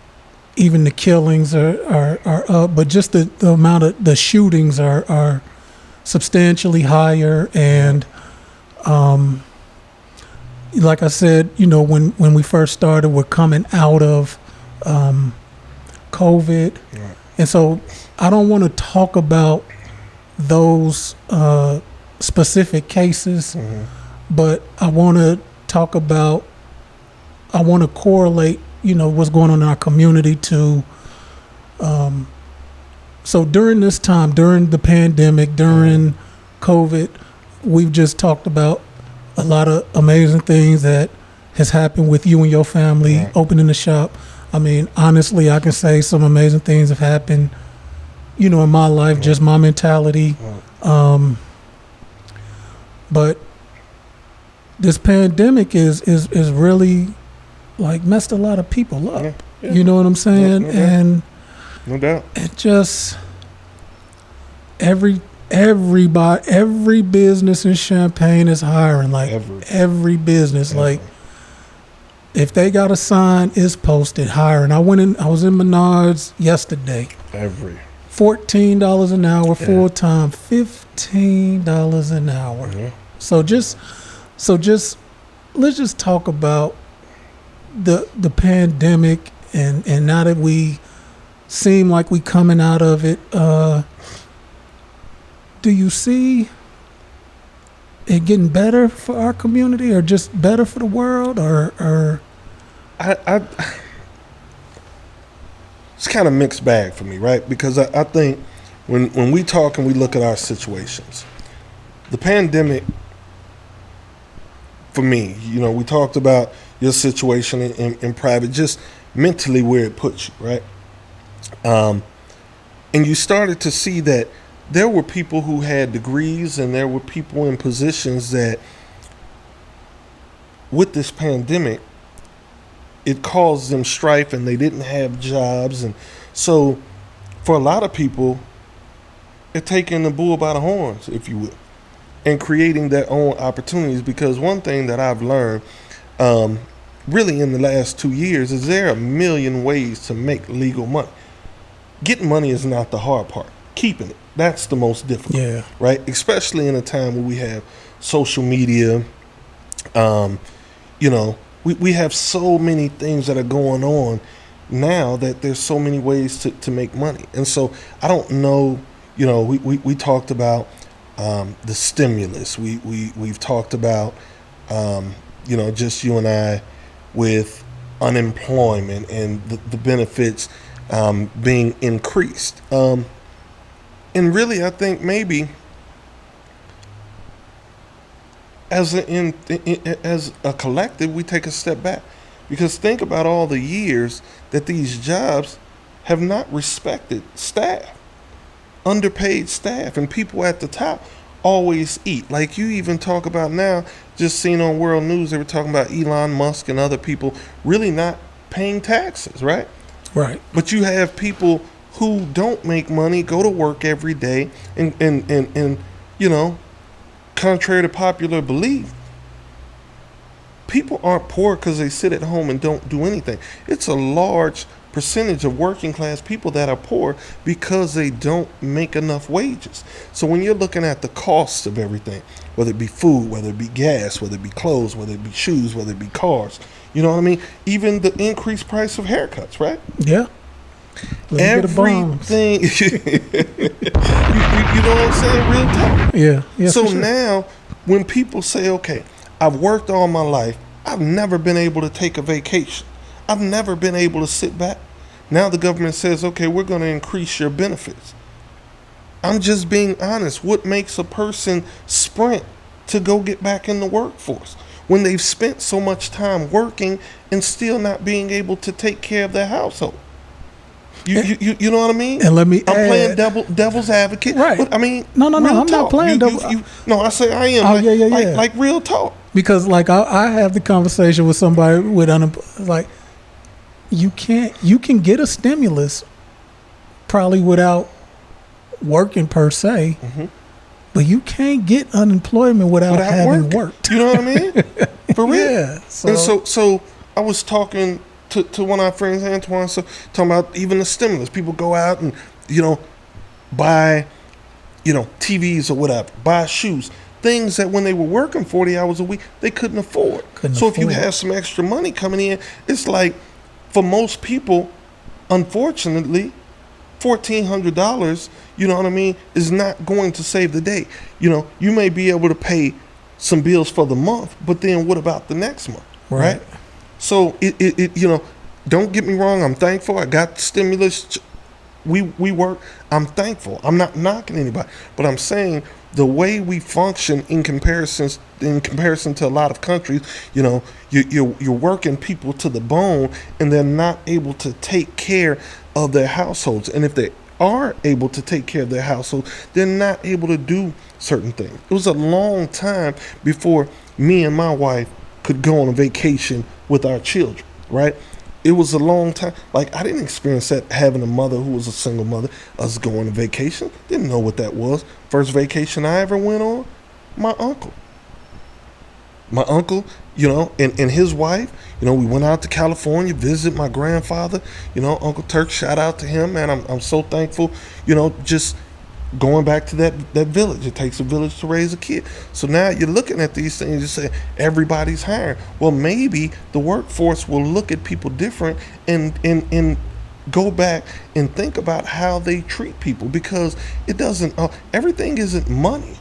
even the killings are up, but just the amount of the shootings are substantially higher. And like I said, you know, when we first started, we're coming out of COVID. Right. And so I don't want to talk about those specific cases, but I want to correlate, you know, what's going on in our community to, so during this time, during the pandemic, during COVID, we've just talked about a lot of amazing things that, has happened with you and your family, Right. opening the shop. I mean, honestly, I can say some amazing things have happened, you know, in my life, just my mentality. But this pandemic is really like messed a lot of people up. Yeah, yeah. You know what I'm saying? No doubt. And No doubt. it just every business in Champaign is hiring, like every business. Like if they got a sign, it's posted hiring. I was in Menards yesterday. $14 an hour full time, $15 an hour. Yeah. So just let's just talk about the pandemic and now that we seem like we coming out of it. Do you see it getting better for our community, or just better for the world, or? It's kind of mixed bag for me, right? Because I think when we talk and we look at our situations, the pandemic, for me, you know, we talked about your situation in private, just mentally where it puts you, right? And you started to see that there were people who had degrees and there were people in positions that with this pandemic, it caused them strife and they didn't have jobs. And so for a lot of people, it's taking the bull by the horns, if you will, and creating their own opportunities. Because one thing that I've learned really in the last 2 years is there are a million ways to make legal money. Getting money is not the hard part. Keeping it, that's the most difficult. Yeah. Right? Especially in a time where we have social media, you know, we have so many things that are going on now that there's so many ways to make money. And so I don't know, you know, we talked about the stimulus. We've talked about, you know, just you and I with unemployment and the benefits being increased. And really, I think maybe as a collective, we take a step back, because think about all the years that these jobs have not respected staff, underpaid staff, and people at the top always eat. Like you even talk about now, just seen on World News, they were talking about Elon Musk and other people really not paying taxes, right? Right. But you have people who don't make money, go to work every day, and you know, contrary to popular belief, people aren't poor because they sit at home and don't do anything. It's a large percentage of working class people that are poor because they don't make enough wages. So when you're looking at the costs of everything, whether it be food, whether it be gas, whether it be clothes, whether it be shoes, whether it be cars, you know what I mean? Even the increased price of haircuts, right? Yeah. Everything. you know what I'm saying? Real talk. Yeah. So sure. now when people say, okay, I've worked all my life, I've never been able to take a vacation, I've never been able to sit back. Now the government says, okay, we're going to increase your benefits. I'm just being honest. What makes a person sprint to go get back in the workforce when they've spent so much time working and still not being able to take care of their household? You know what I mean? And let me I'm add, playing devil's advocate. Right. But I mean, No, real I'm not talk. playing devil. No, I say I am. Oh, like, yeah. Like real talk. Because like I have the conversation with somebody with like you can get a stimulus probably without working per se, but you can't get unemployment without having worked. You know what I mean? For real. Yeah. And so I was talking to one of our friends, Antoine, so talking about even the stimulus. People go out and, you know, buy, you know, TVs or whatever, buy shoes, things that when they were working 40 hours a week, they couldn't afford. If you have some extra money coming in, it's like, for most people, unfortunately, $1,400, you know what I mean, is not going to save the day. You know, you may be able to pay some bills for the month, but then what about the next month, right? So it you know, don't get me wrong, I'm thankful I got the stimulus we work. I'm thankful. I'm not knocking anybody, but I'm saying the way we function in comparison to a lot of countries, you're working people to the bone, and they're not able to take care of their households. And if they are able to take care of their household, they're not able to do certain things. It was a long time before me and my wife could go on a vacation with our children, right? It was a long time. Like, I didn't experience that, having a mother who was a single mother, us going on vacation. Didn't know what that was. First vacation I ever went on, my uncle, and his wife, we went out to California, visit my grandfather, Uncle Turk, shout out to him, man. I'm so thankful, just going back to that village. It takes a village to raise a kid. So now you're looking at these things, you say everybody's hiring. Well, maybe the workforce will look at people different and go back and think about how they treat people, because it doesn't, everything isn't money.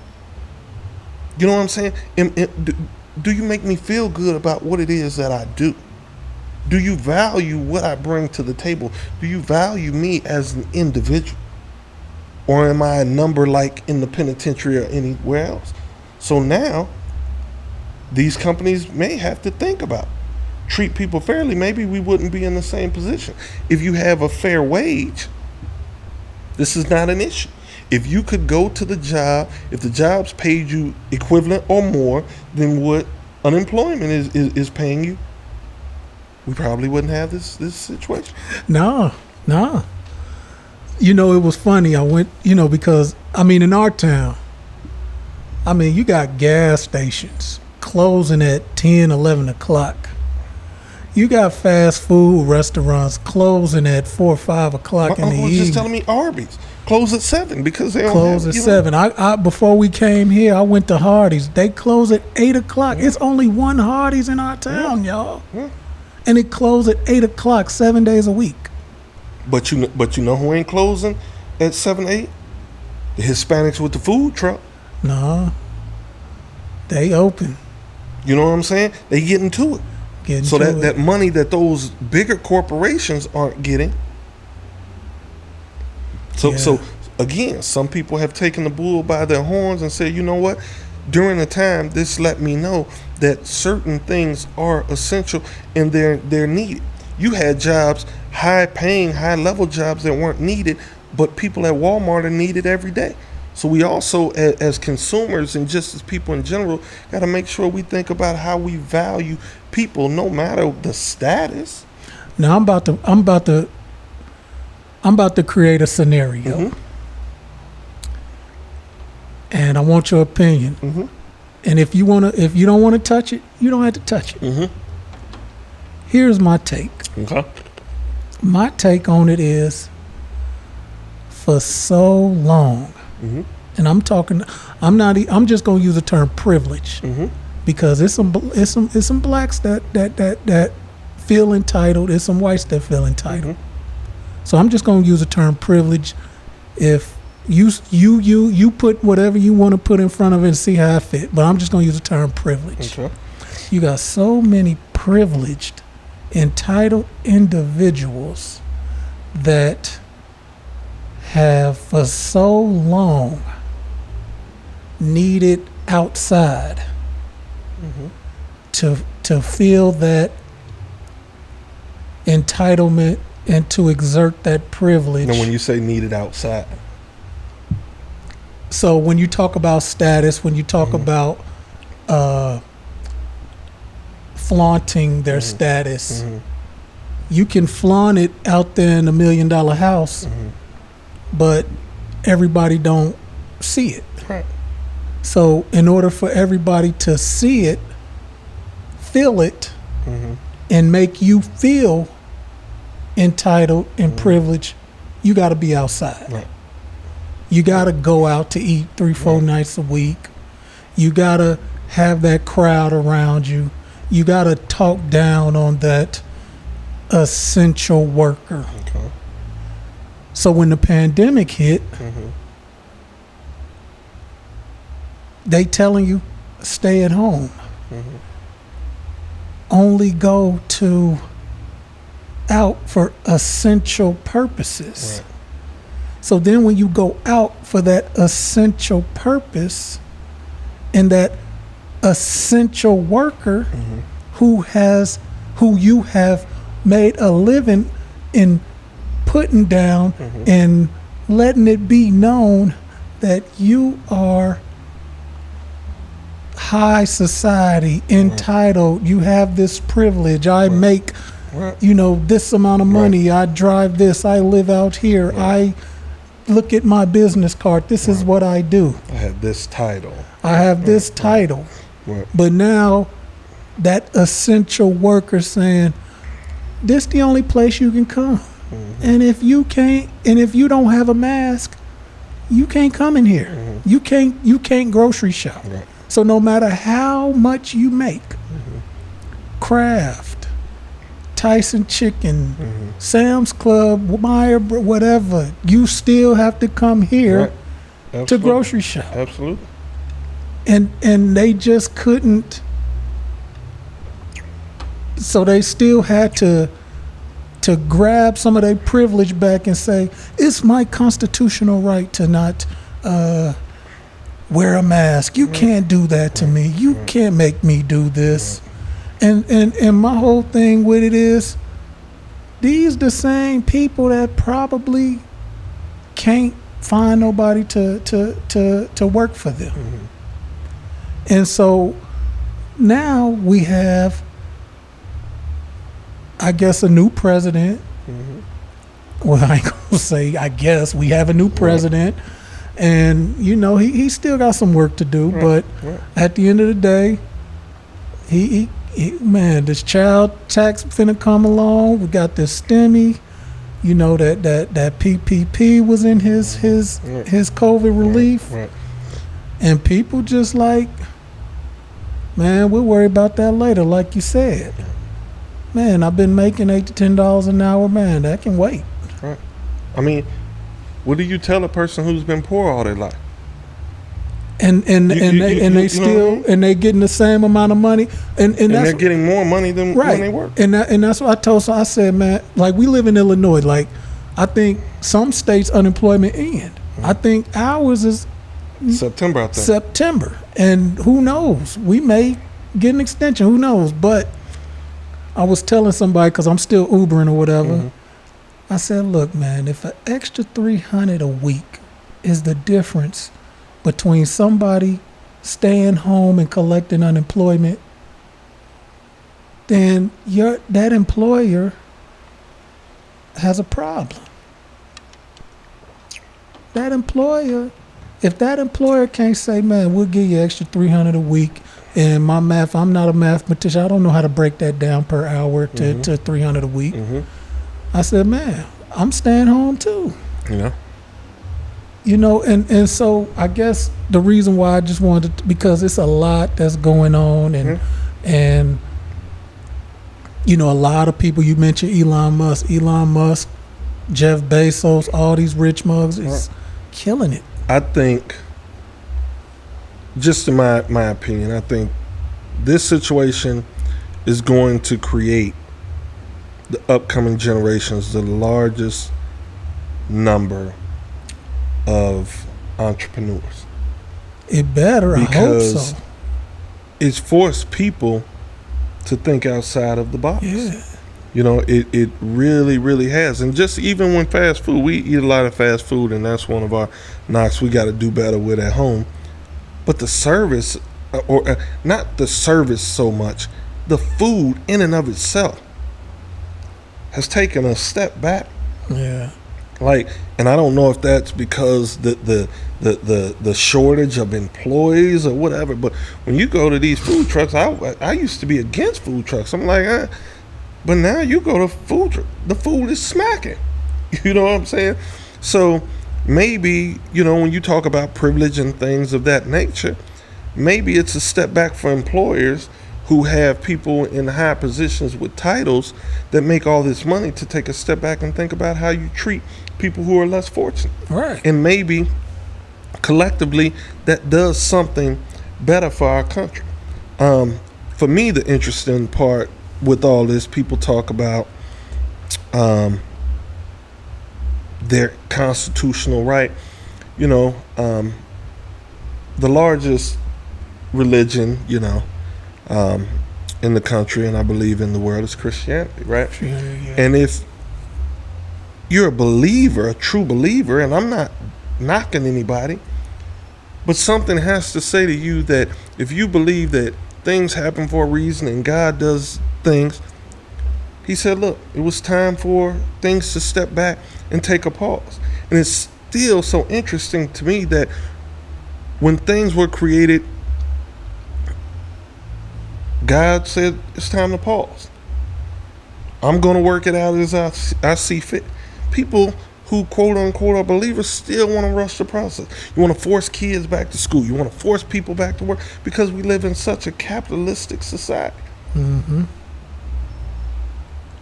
You know what I'm saying? Do you make me feel good about what it is that I do? Do you value what I bring to the table? Do you value me as an individual? Or am I a number like in the penitentiary or anywhere else? So now, these companies may have to think about, treat people fairly. Maybe we wouldn't be in the same position. If you have a fair wage, this is not an issue. If you could go to the job, if the job's paid you equivalent or more than what unemployment is paying you, we probably wouldn't have this situation. No. It was funny. I went, because, in our town, you got gas stations closing at 10, 11 o'clock. You got fast food restaurants closing at 4 or 5 o'clock in the evening. My uncle was just telling me Arby's close at 7 because they don't close at 7. I before we came here, I went to Hardee's. They close at 8 o'clock. It's only one Hardee's in our town, y'all. Yeah. And it closed at 8 o'clock, 7 days a week. But you know who ain't closing at 7, 8? The Hispanics with the food truck. No, they open. You know what I'm saying? They getting to it. So that money that those bigger corporations aren't getting. So again, some people have taken the bull by their horns and said, you know what? During the time, this let me know that certain things are essential and they're needed. You had jobs, high-paying, high-level jobs that weren't needed, but people at Walmart are needed every day. So we also, as consumers and just as people in general, got to make sure we think about how we value people, no matter the status. Now I'm about to create a scenario, mm-hmm. and I want your opinion. Mm-hmm. And if you don't want to touch it, you don't have to touch it. Mm-hmm. Here's my take. Okay. My take on it is, for so long, mm-hmm. and I'm just gonna use the term privilege, mm-hmm. because it's some blacks that feel entitled, it's some whites that feel entitled. Mm-hmm. So I'm just gonna use the term privilege. If you put whatever you want to put in front of it and see how it fit, but I'm just gonna use the term privilege. Okay. You got so many privileged, entitled individuals that have for so long needed outside mm-hmm. to feel that entitlement and to exert that privilege. And when you say needed outside, so when you talk about status, when you talk mm-hmm. about flaunting their mm-hmm. status, mm-hmm. you can flaunt it out there in $1 million house, mm-hmm. but everybody don't see it. Right. So in order for everybody to see it, feel it, mm-hmm. and make you feel entitled and mm-hmm. privileged, you got to be outside. Right. You got to go out to eat 3-4 right. nights a week. You got to have that crowd around you. You got to talk down on that essential worker. Okay. So when the pandemic hit, mm-hmm. they telling you, stay at home. Mm-hmm. Only go out for essential purposes. Right. So then when you go out for that essential purpose and that essential worker who you have made a living in putting down and letting it be known that you are high society, entitled, you have this privilege, I make this amount of money, I drive this, I live out here, I look at my business card, this is what I do. I have this title. I have this title. Right. But now that essential worker saying, this the only place you can come. And if you don't have a mask, you can't come in here. You can't grocery shop. Right. So no matter how much you make, Kraft, Tyson Chicken, Sam's Club, Meyer, whatever, you still have to come here to grocery shop. Absolutely. And they just couldn't. So they still had to grab some of their privilege back and say, it's my constitutional right to not wear a mask. You can't do that to me. You can't make me do this. And my whole thing with it is, these the same people that probably can't find nobody to work for them. And so now we have, I guess, a new president. Well, I ain't gonna say I guess we have a new president, and he still got some work to do. But at the end of the day, he this child tax finna come along. We got this STEMI. That PPP was in his COVID relief, and people just like, man, we'll worry about that later, like you said. Man, I've been making $8 to $10 an hour. Man, that can wait. Right. I mean, what do you tell a person who's been poor all their life? And they getting the same amount of money, and they're getting more money than when they work. And that's what I told. So I said, man, like, we live in Illinois. Like, I think some states unemployment end. I think ours is September. I think September, and who knows? We may get an extension. Who knows? But I was telling somebody, because I'm still Ubering or whatever, I said, look, man, if an extra $300 a week is the difference between somebody staying home and collecting unemployment, then that employer has a problem. If that employer can't say, man, we'll give you extra $300 a week, and I'm not a mathematician, I don't know how to break that down per hour to $300 a week. I said, man, I'm staying home too. And so I guess the reason why I just wanted to, because it's a lot that's going on, and a lot of people, you mentioned Elon Musk, Jeff Bezos, all these rich mugs is killing it. I think, just in my opinion, I think this situation is going to create the upcoming generations the largest number of entrepreneurs. It better, I hope so. It's forced people to think outside of the box. Yeah. It really, really has. And just even when fast food, we eat a lot of fast food, and that's one of our knocks we got to do better with at home. But the service, or not the service so much, the food in and of itself has taken a step back. Yeah. And I don't know if that's because the shortage of employees or whatever, but when you go to these food trucks, I used to be against food trucks. I'm like, but now you go to food truck, the food is smacking. You know what I'm saying? So maybe, when you talk about privilege and things of that nature, maybe it's a step back for employers who have people in high positions with titles that make all this money to take a step back and think about how you treat people who are less fortunate. Right. And maybe collectively that does something better for our country. For me, the interesting part with all this, people talk about their constitutional right. You know, the largest religion, you know, in the country, and I believe in the world, is Christianity, right? Yeah. And if you're a believer, a true believer, and I'm not knocking anybody, but something has to say to you that if you believe that things happen for a reason and God does things, he said, look, it was time for things to step back and take a pause. And it's still so interesting to me that when things were created, God said, it's time to pause. I'm going to work it out as I see fit. People who, quote unquote, are believers still want to rush the process. You want to force kids back to school. You want to force people back to work because we live in such a capitalistic society. Mm-hmm.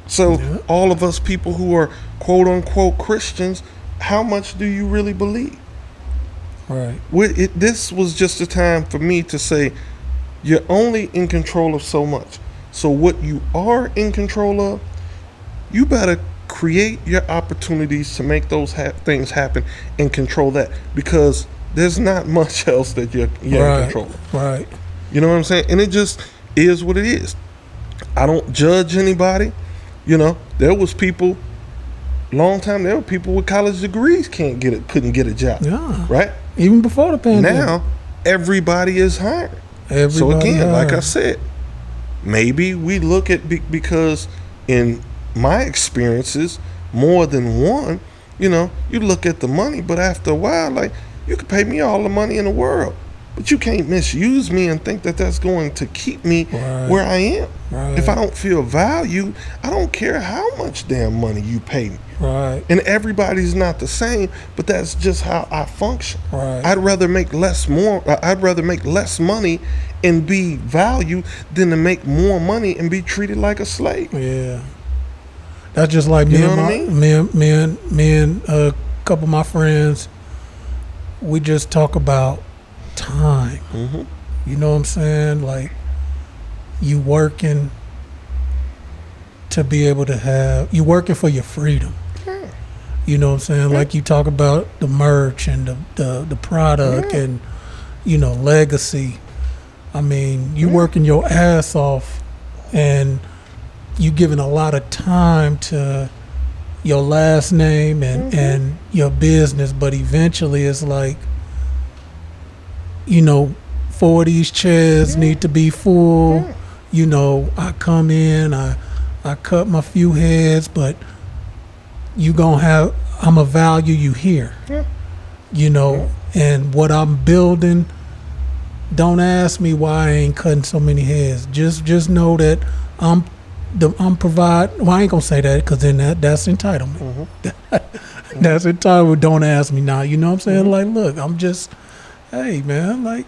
So all of us people who are, quote unquote, Christians, how much do you really believe? Right. This was just a time for me to say, you're only in control of so much. So what you are in control of, you better create your opportunities to make those things happen and control that, because there's not much else that you're in control of. Right. You know what I'm saying? And it just is what it is. I don't judge anybody. You know, there was people, long time, there were people with college degrees couldn't get a job. Yeah. Right? Even before the pandemic. Now, everybody is hiring. Everybody So again, like I hiring. said, maybe we look at because in my experiences, more than one, you know, you look at the money, but after a while, like, you could pay me all the money in the world, but you can't misuse me and think that that's going to keep me where I am. Right. If I don't feel valued, I don't care how much damn money you pay me. Right. And everybody's not the same, but that's just how I function. Right. I'd rather make less money and be valued than to make more money and be treated like a slave. Yeah. That's just like me You know and what I mean? me and a couple of my friends. We just talk about time. Mm-hmm. You know what I'm saying? Like, you working to be able to have, you working for your freedom. You know what I'm saying? Like, you talk about the merch and the product and, you know, legacy. I mean, you working your ass off and you giving a lot of time to your last name and your business, but eventually it's like, you know, 4 of these chairs need to be full. You know, I come in, I cut my few heads, but you gonna have, I'ma value you here. You know, and what I'm building, don't ask me why I ain't cutting so many heads. Just know that I'm provide. Well, I ain't gonna say that, because then that's entitlement. That's entitlement. Don't ask me now. You know what I'm saying? Like, look, I'm just, hey man, like,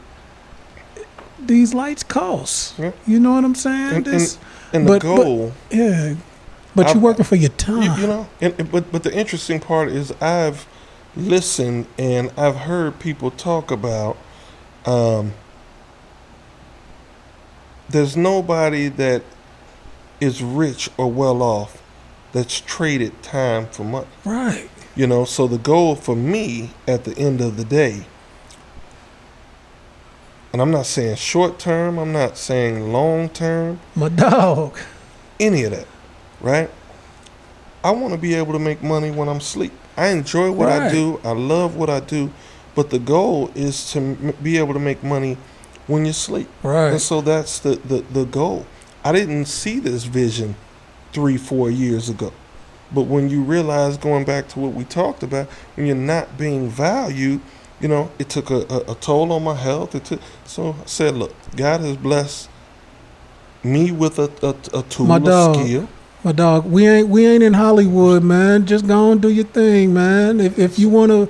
these lights cost. You know what I'm saying? And the goal. But you're working for your time. You know, but the interesting part is I've listened and I've heard people talk about. There's nobody that is rich or well off that's traded time for money. Right. You know, so the goal for me at the end of the day, and I'm not saying short term, I'm not saying long term. My dog. Any of that, right? I want to be able to make money when I'm asleep. I enjoy what I do. I love what I do. But the goal is to be able to make money when you sleep. Right. And so that's the goal. I didn't see this vision 3-4 years ago. But when you realize, going back to what we talked about, when you're not being valued, you know, it took a toll on my health. So I said, look, God has blessed me with a tool, a skill. My dog, we ain't in Hollywood, man. Just go and do your thing, man. If you wanna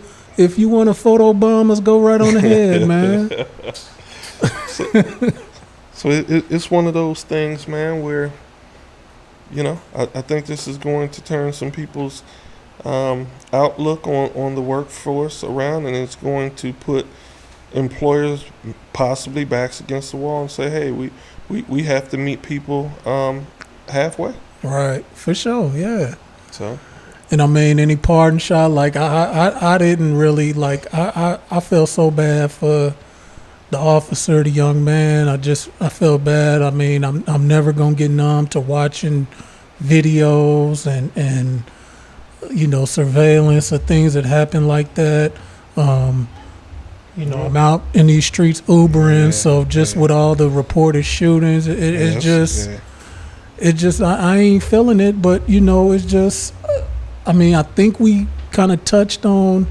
photo bomb us, go right on ahead, man. So it's one of those things, man, where, you know, I think this is going to turn some people's outlook on the workforce around, and it's going to put employers possibly backs against the wall and say, hey, we have to meet people halfway. Right, for sure, yeah. So, And I mean, any pardon shot, like I didn't really like. I felt so bad for the officer, the young man. I felt bad. I mean, I'm never gonna get numb to watching videos and surveillance of things that happen like that. I'm out in these streets Ubering, so just with all the reported shootings, it's just I ain't feeling it. But it's just. I mean, I think we kind of touched on,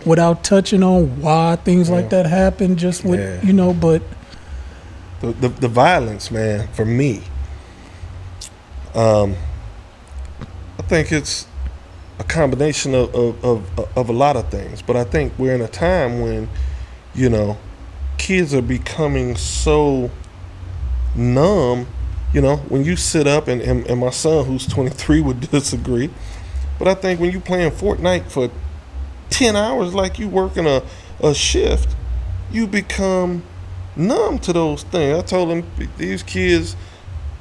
without touching on why things like that happen. Just with but the violence, man. For me, I think it's a combination of a lot of things. But I think we're in a time when, kids are becoming so numb. When you sit up, and my son, who's 23, would disagree. But I think when you playing Fortnite for 10 hours like you working a shift, you become numb to those things. I told them, these kids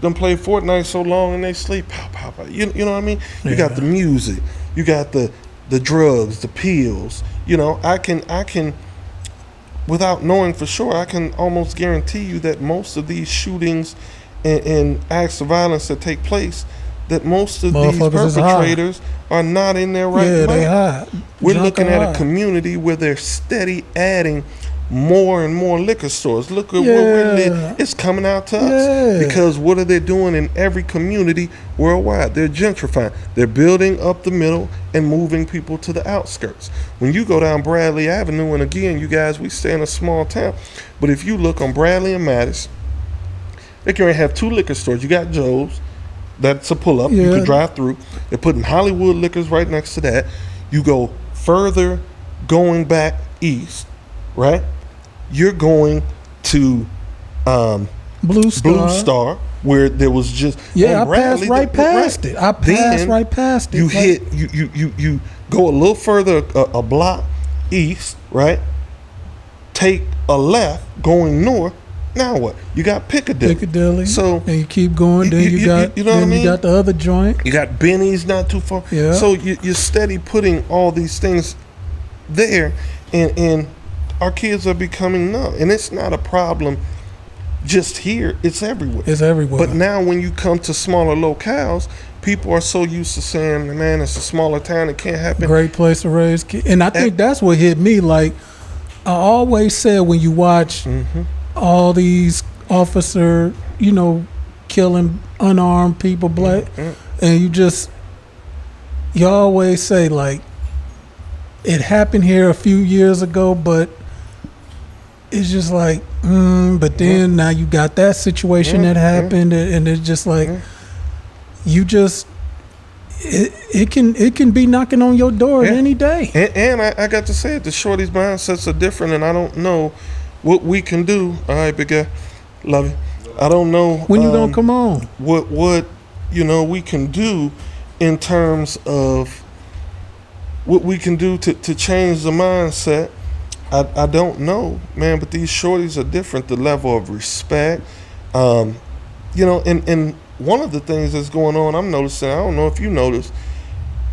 done play Fortnite so long and they sleep. Pow, pow, pow. You know what I mean? You got the music. You got the drugs, the pills. I can, without knowing for sure, I can almost guarantee you that most of these shootings and acts of violence that take place, that most of these perpetrators are not in their right mind. They high. We're looking at a community where they're steady adding more and more liquor stores. Look at where we're living. It's coming out to us. Because what are they doing in every community worldwide? They're gentrifying. They're building up the middle and moving people to the outskirts. When you go down Bradley Avenue, and again, you guys, we stay in a small town, but if you look on Bradley and Mattis, they can have 2 liquor stores. You got Joe's. That's a pull-up. You can drive through. They're putting Hollywood Liquors right next to that. You go further going back east, right? You're going to Blue Star, where there was just... I passed right past it. I passed right past it. You go a little further, a block east, right? Take a left going north. Now what? You got Piccadilly. So and you keep going. Then you got what I mean? You got the other joint. You got Benny's not too far. Yeah. So you're steady putting all these things there, and our kids are becoming numb. And it's not a problem just here. It's everywhere. It's everywhere. But now when you come to smaller locales, people are so used to saying, "Man, it's a smaller town. It can't happen." Great place to raise kids. And I think that's what hit me. Like I always said, when you watch. All these officer, killing unarmed people, black, and you always say, like, it happened here a few years ago, but it's just like, but then now you got that situation that happened, and it's just like, it can be knocking on your door any day. And I got to say it, the shorties' mindsets are different, and I don't know what we can do. All right, big guy, love you. I don't know when you gonna come on. What we can do in terms of what we can do to change the mindset. I don't know, man. But these shorties are different. The level of respect, and one of the things that's going on, I'm noticing. I don't know if you notice,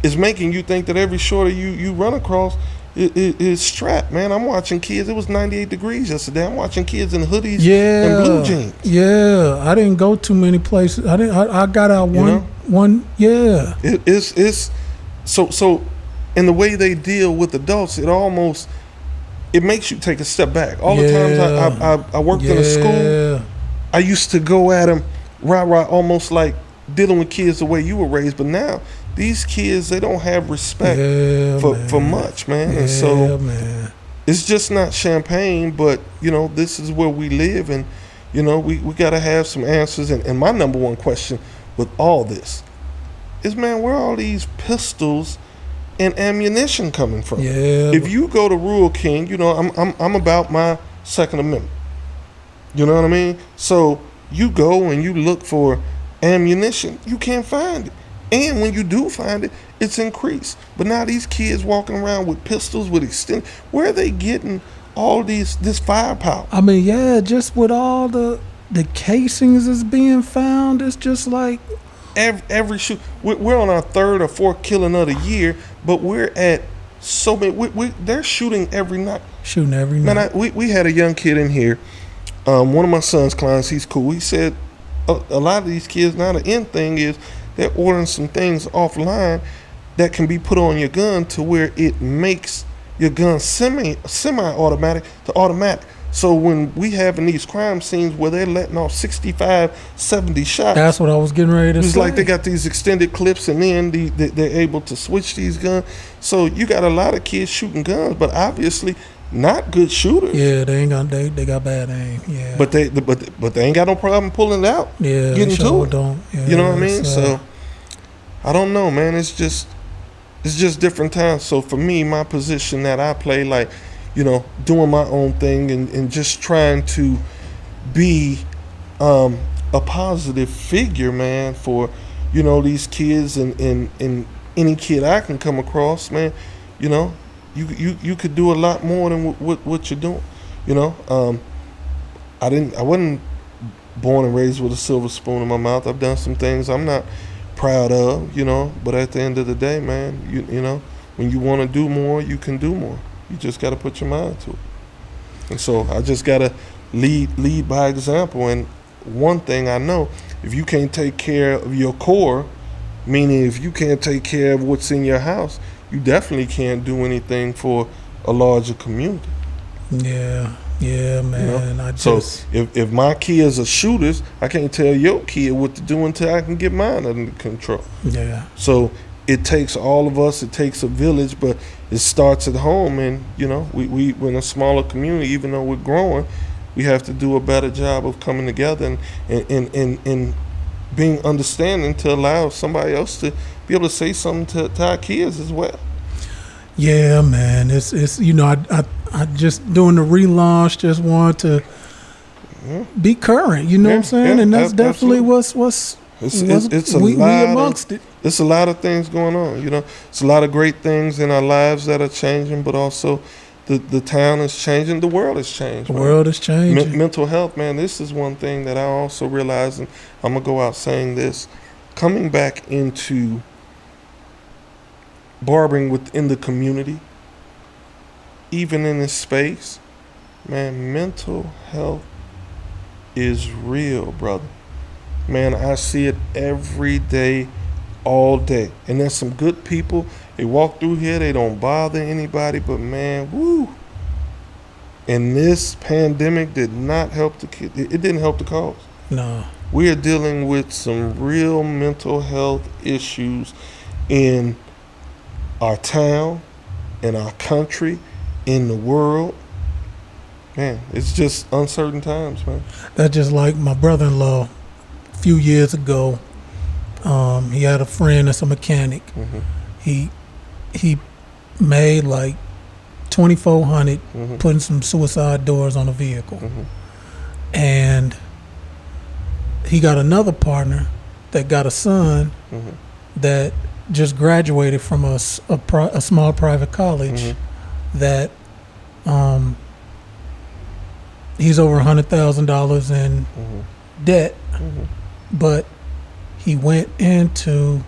is making you think that every shorty you run across. It's strapped, man. I'm watching kids. It was 98 degrees yesterday. I'm watching kids in hoodies and blue jeans. Yeah, I didn't go too many places. I got out one. Yeah. It's so in the way they deal with adults, it makes you take a step back. All the times I worked in a school, I used to go at them rah, almost like dealing with kids the way you were raised. But now these kids, they don't have respect for much, man. And so it's just not champagne, but this is where we live, and we got to have some answers. And my number one question with all this is, man, where are all these pistols and ammunition coming from? If you go to Rural King, I'm about my Second Amendment. You know what I mean? So you go and you look for ammunition, you can't find it. And when you do find it, it's increased. But now these kids walking around with pistols, with where are they getting all this firepower? I mean, just with all the casings that's being found, it's just like, every shoot. We're on our third or fourth killing of the year, but we're at so many. They're shooting every night. Shooting every night. Man, we had a young kid in here. One of my son's clients, he's cool. He said a lot of these kids now, the end thing is they're ordering some things offline that can be put on your gun to where it makes your gun semi-automatic to automatic. So when we having these crime scenes where they're letting off 65, 70 shots. That's what I was getting ready to say. It's like they got these extended clips, and then they're able to switch these guns. So you got a lot of kids shooting guns, but obviously not good shooters. Yeah, they got bad aim. Yeah, But they ain't got no problem pulling it out. yeah, getting they to sure it. don't. Yeah, You know what I mean? So I don't know, man. It's just different times. So for me, my position that I play, like, doing my own thing and just trying to be a positive figure, man, for these kids and any kid I can come across, man. You could do a lot more than what you're doing. I wasn't born and raised with a silver spoon in my mouth. I've done some things I'm not proud of, but at the end of the day, man, when you want to do more, you can do more. You just got to put your mind to it. And so I just got to lead by example. And one thing I know, if you can't take care of your core, meaning if you can't take care of what's in your house, you definitely can't do anything for a larger community. Yeah, man. So if my kids are shooters, I can't tell your kid what to do until I can get mine under control. Yeah. So it takes all of us. It takes a village, but it starts at home. And we're in a smaller community. Even though we're growing, we have to do a better job of coming together and being understanding to allow somebody else to be able to say something to our kids as well. Yeah, man. It's I just doing the relaunch. Just want to be current. You know what I'm saying? And that's definitely what's it's a we lot amongst it. It's a lot of things going on. It's a lot of great things in our lives that are changing, but also the town is changing. The world is changing. The world is changing. Mental health, man. This is one thing that I also realize, and I'm gonna go out saying this: coming back into barbering within the community, even in this space, man, mental health is real, brother. Man, I see it every day, all day. And there's some good people. They walk through here, they don't bother anybody, but man, woo. And this pandemic did not help it didn't help the cause. No. We are dealing with some real mental health issues in our town, in our country, in the world. Man, it's just uncertain times, man. That's just like my brother-in-law a few years ago. He had a friend that's a mechanic. Mm-hmm. He made like $2,400 Mm-hmm. putting some suicide doors on a vehicle. Mm-hmm. And he got another partner that got a son Mm-hmm. that just graduated from a small private college. Mm-hmm. That he's over $100,000 in Mm-hmm. debt, Mm-hmm. but he went into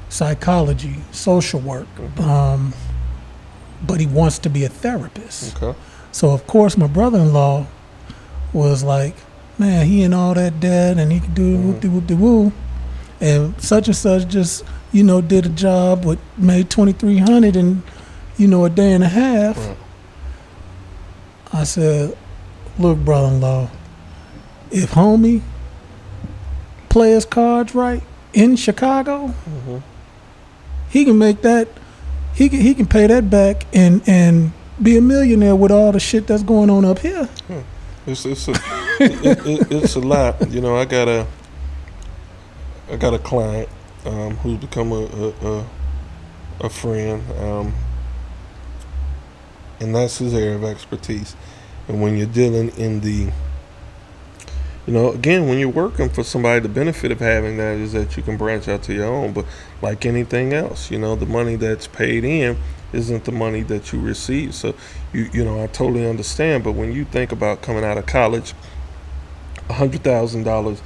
psychology, social work, Mm-hmm. but he wants to be a therapist. Okay. So of course my brother-in-law was like, man, he in all that debt and he could do whoop-de-whoop-de-woo. And such just, did a job with made $2,300 in, a day and a half. Right. I said, look, brother-in-law, if homie play his cards right in Chicago, Mm-hmm. he can make that, he can pay that back and be a millionaire with all the shit that's going on up here. It's a lot. I got a client who's become a friend, and that's his area of expertise. And when you're dealing in the, again, when you're working for somebody, the benefit of having that is that you can branch out to your own. But like anything else, the money that's paid in isn't the money that you receive. So I totally understand. But when you think about coming out of college, $100,000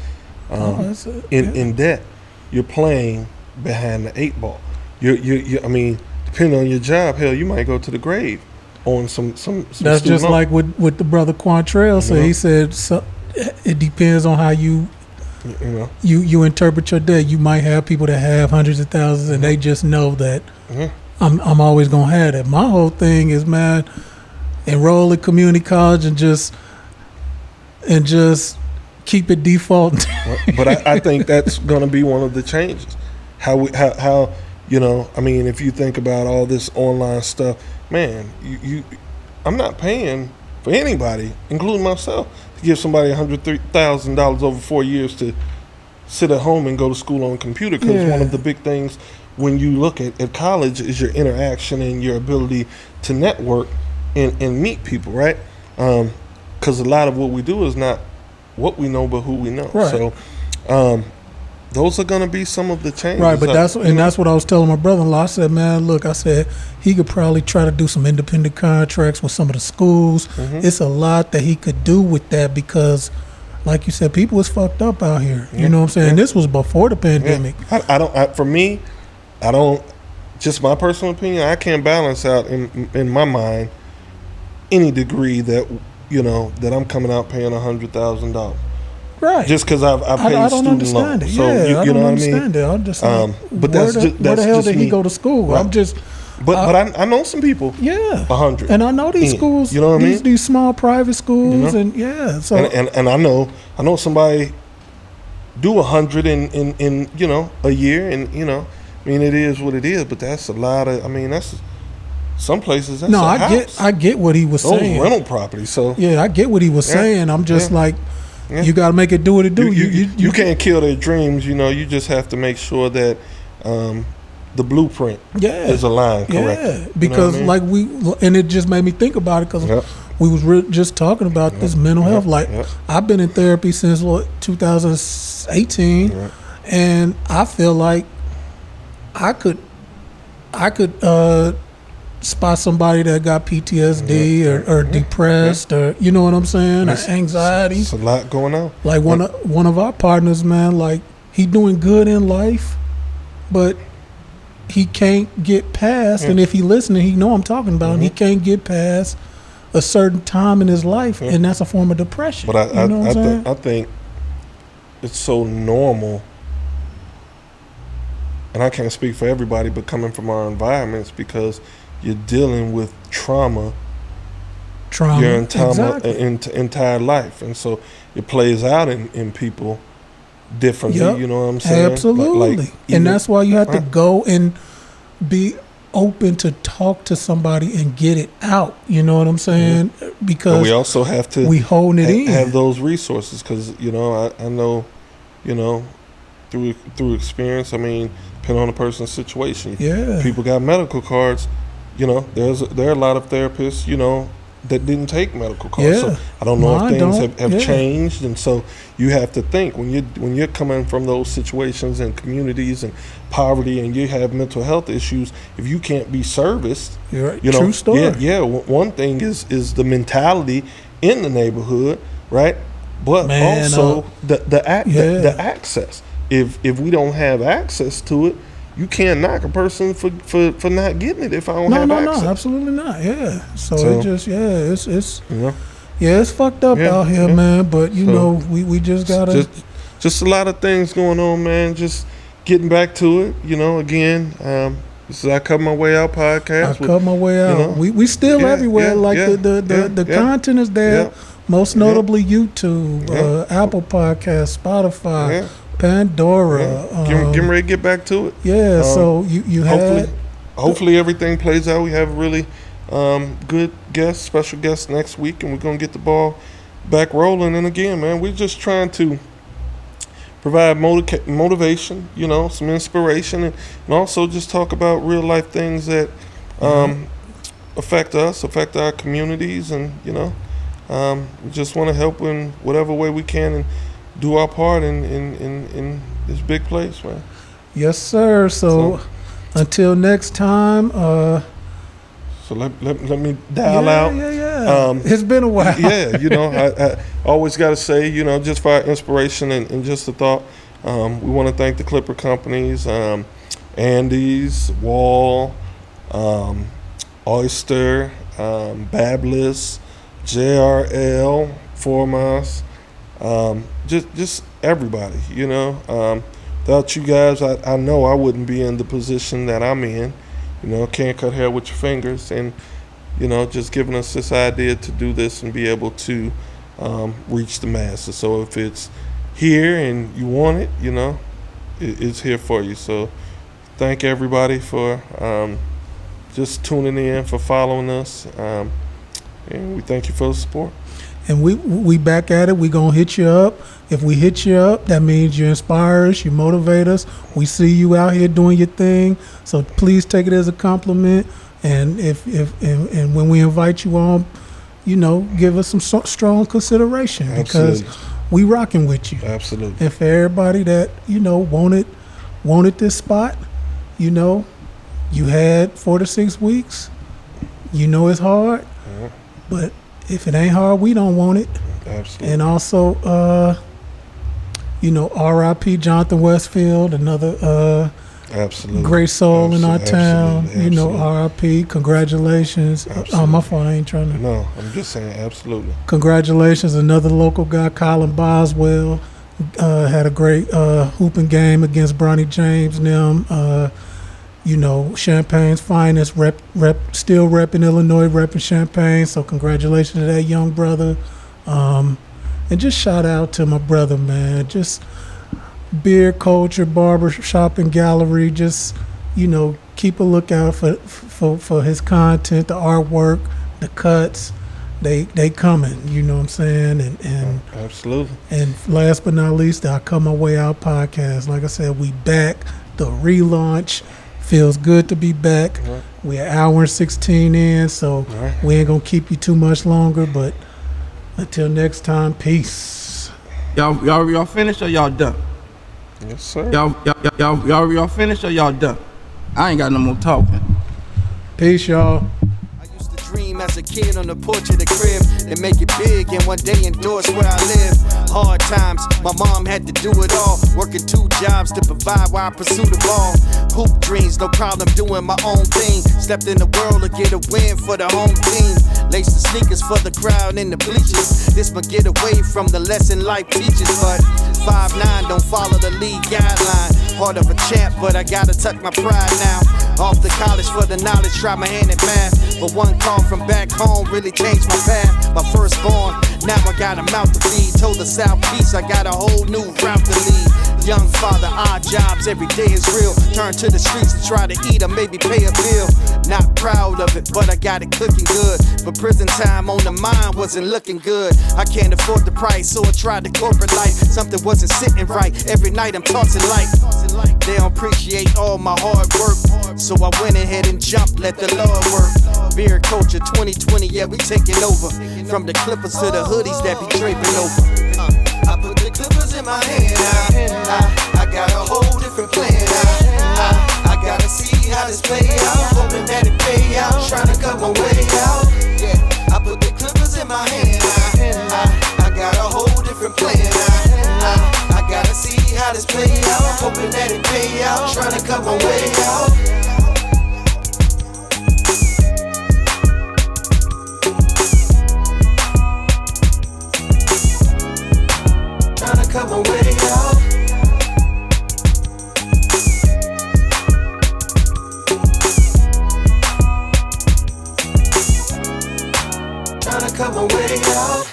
in debt, you're playing behind the 8 ball. You I mean, depending on your job, hell, you might go to the grave on some That's just like with the brother Quantrell said. He said it depends on how you interpret your day. You might have people that have hundreds of thousands and they just know that I'm always gonna have that. My whole thing is, man, enroll in community college and just keep it default. But I think that's gonna be one of the changes. How I mean, if you think about all this online stuff, man, I'm not paying for anybody, including myself, to give somebody $103,000 over 4 years to sit at home and go to school on a computer. Because one of the big things when you look at college is your interaction and your ability to network and meet people, right? Because a lot of what we do is not what we know, but who we know. Right. So those are going to be some of the changes. Right, but that's what I was telling my brother-in-law. I said, man, look, I said, he could probably try to do some independent contracts with some of the schools. It's a lot that he could do with that because, like you said, people is fucked up out here. You know what I'm saying? This was before the pandemic. For me, I don't, just my personal opinion, I can't balance out in my mind any degree that, that I'm coming out paying $100,000. Right. Just because I paid I don't student understand loans. it. So Yeah, I you know don't what understand it. I'm just like, but where that's the hell just did he me. go to school? Right. I'm just. But I know some people. Yeah. 100. And I know these schools. You know what I mean? These small private schools, and so and I know somebody do 100 in a year, and I mean it is what it is. But that's a lot of. I mean that's some places. That's no, a house. I get what he was saying. Those rental properties. So yeah, I get what he was saying. I'm just like. Yeah. You got to make it do what it do. You can't kill their dreams. You just have to make sure that the blueprint is aligned correctly. Yeah, because and it just made me think about it because we was just talking about this mental health. Like I've been in therapy since 2018, and I feel like I could spot somebody that got PTSD or depressed or you know what I'm saying, or anxiety. It's a lot going on. Like one of our partners, man, like he doing good in life, but he can't get past. And if he listening, he know I'm talking about him. He can't get past a certain time in his life, and that's a form of depression. But I think it's so normal. And I can't speak for everybody, but coming from our environments, because you're dealing with trauma your entire life, and so it plays out in people differently. You know what I'm saying? Absolutely. And that's why you have to go and be open to talk to somebody and get it out. You know what I'm saying? Because but we also have to holding it in, have those resources, because I know through experience. I mean, depending on the person's situation, people got medical cards. There are a lot of therapists, that didn't take medical cards. So I don't know if things have changed, and so you have to think when you're coming from those situations and communities and poverty, and you have mental health issues. If you can't be serviced, true story. One thing is the mentality in the neighborhood, right? But also the access. If we don't have access to it, you can't knock a person for not getting it if I don't have access. No, absolutely not. Yeah. So it just it's it's fucked up out here, man. But we just gotta just a lot of things going on, man. Just getting back to it. Again, this is I Cut My Way Out podcast. I Cut My Way Out. We still everywhere. The content is there. Most notably YouTube, Apple Podcasts, Spotify. Pandora. Getting ready to get back to it. Yeah, so you hopefully everything plays out. We have a really good special guest next week, and we're going to get the ball back rolling. And again, man, we're just trying to provide motivation, some inspiration, and also just talk about real life things that affect us, affect our communities, and we just want to help in whatever way we can and do our part in this big place, man. Yes, sir. So until next time. So let me dial out. Yeah. It's been a while. I always got to say, just for our inspiration and just the thought, We want to thank the Clipper companies, Andy's, Wall, Oyster, Bablis, JRL, Formas, just everybody, you know. Without you guys, I know I wouldn't be in the position that I'm in. You know, can't cut hair with your fingers, and you know, just giving us this idea to do this and be able to reach the masses. So if it's here and you want it, you know, it's here for you. So thank everybody for just tuning in, for following us, and we thank you for the support. And we back at it. We gonna hit you up. If we hit you up, that means you inspire us, you motivate us. We see you out here doing your thing. So please take it as a compliment. And if when we invite you on, you know, give us some strong consideration. Absolutely. Because we rocking with you. Absolutely. And for everybody that, you know, wanted this spot, you know, you had 4 to 6 weeks. You know it's hard, but if it ain't hard, we don't want it. Absolutely. And also, you know, R.I.P. Jonathan Westfield, another Absolutely. great soul in our town. Absolutely. You know, R.I.P. Congratulations. Oh, my fault. I ain't trying to. No, I'm just saying absolutely. Congratulations. Another local guy, Colin Boswell, had a great hooping game against Bronny James and them. You know, Champagne's finest, still repping Illinois, repping Champagne. So congratulations to that young brother. And just shout out to my brother, man. Just beer culture, barber shop and gallery. Just, you know, keep a lookout for his content, the artwork, the cuts. They coming, you know what I'm saying? And absolutely. And last but not least, the I Come My Way Out podcast. Like I said, we back, the relaunch. Feels good to be back. Right. We're an hour and 16 in, so we ain't gonna keep you too much longer. But until next time, peace. Y'all finished or y'all done? Yes, sir. Y'all finished or y'all done? I ain't got no more talking. Peace, y'all. I used to dream as a kid on the porch of the crib and make it big and one day endorse where I live. Hard times, my mom had to do it all, working 2 jobs to provide while I pursue the ball. Hoop dreams, no problem doing my own thing. Stepped in the world to get a win for the home team. Laced the sneakers for the crowd in the bleachers. This might get away from the lesson life teaches, but 5'9" don't follow the league guideline. Heart of a champ, but I gotta tuck my pride now. Off to college for the knowledge, try my hand at math. But one call from back home really changed my path. My firstborn, now I got a mouth to feed. Told the Southeast I got a whole new route to lead. Young father, odd jobs, every day is real. Turn to the streets to try to eat or maybe pay a bill. Not proud of it, but I got it cooking good. But prison time on the mind wasn't looking good. I can't afford the price, so I tried the corporate life. Something wasn't sitting right, every night I'm tossing light. They don't appreciate all my hard work, so I went ahead and jumped, let the Lord work. Beer culture 2020, yeah, we taking over. From the Clippers to the hoodies that be draping over. I put the Clippers in my hand. I got a whole different plan. I gotta see how this play out. Hoping that it pay out. Trying to cut my way out. Yeah, I put the Clippers in my hand. I got a whole different plan. I gotta see how this play out. Hoping that it pay out. Trying to cut my way out. Cut my way out. Tryna cut my way out.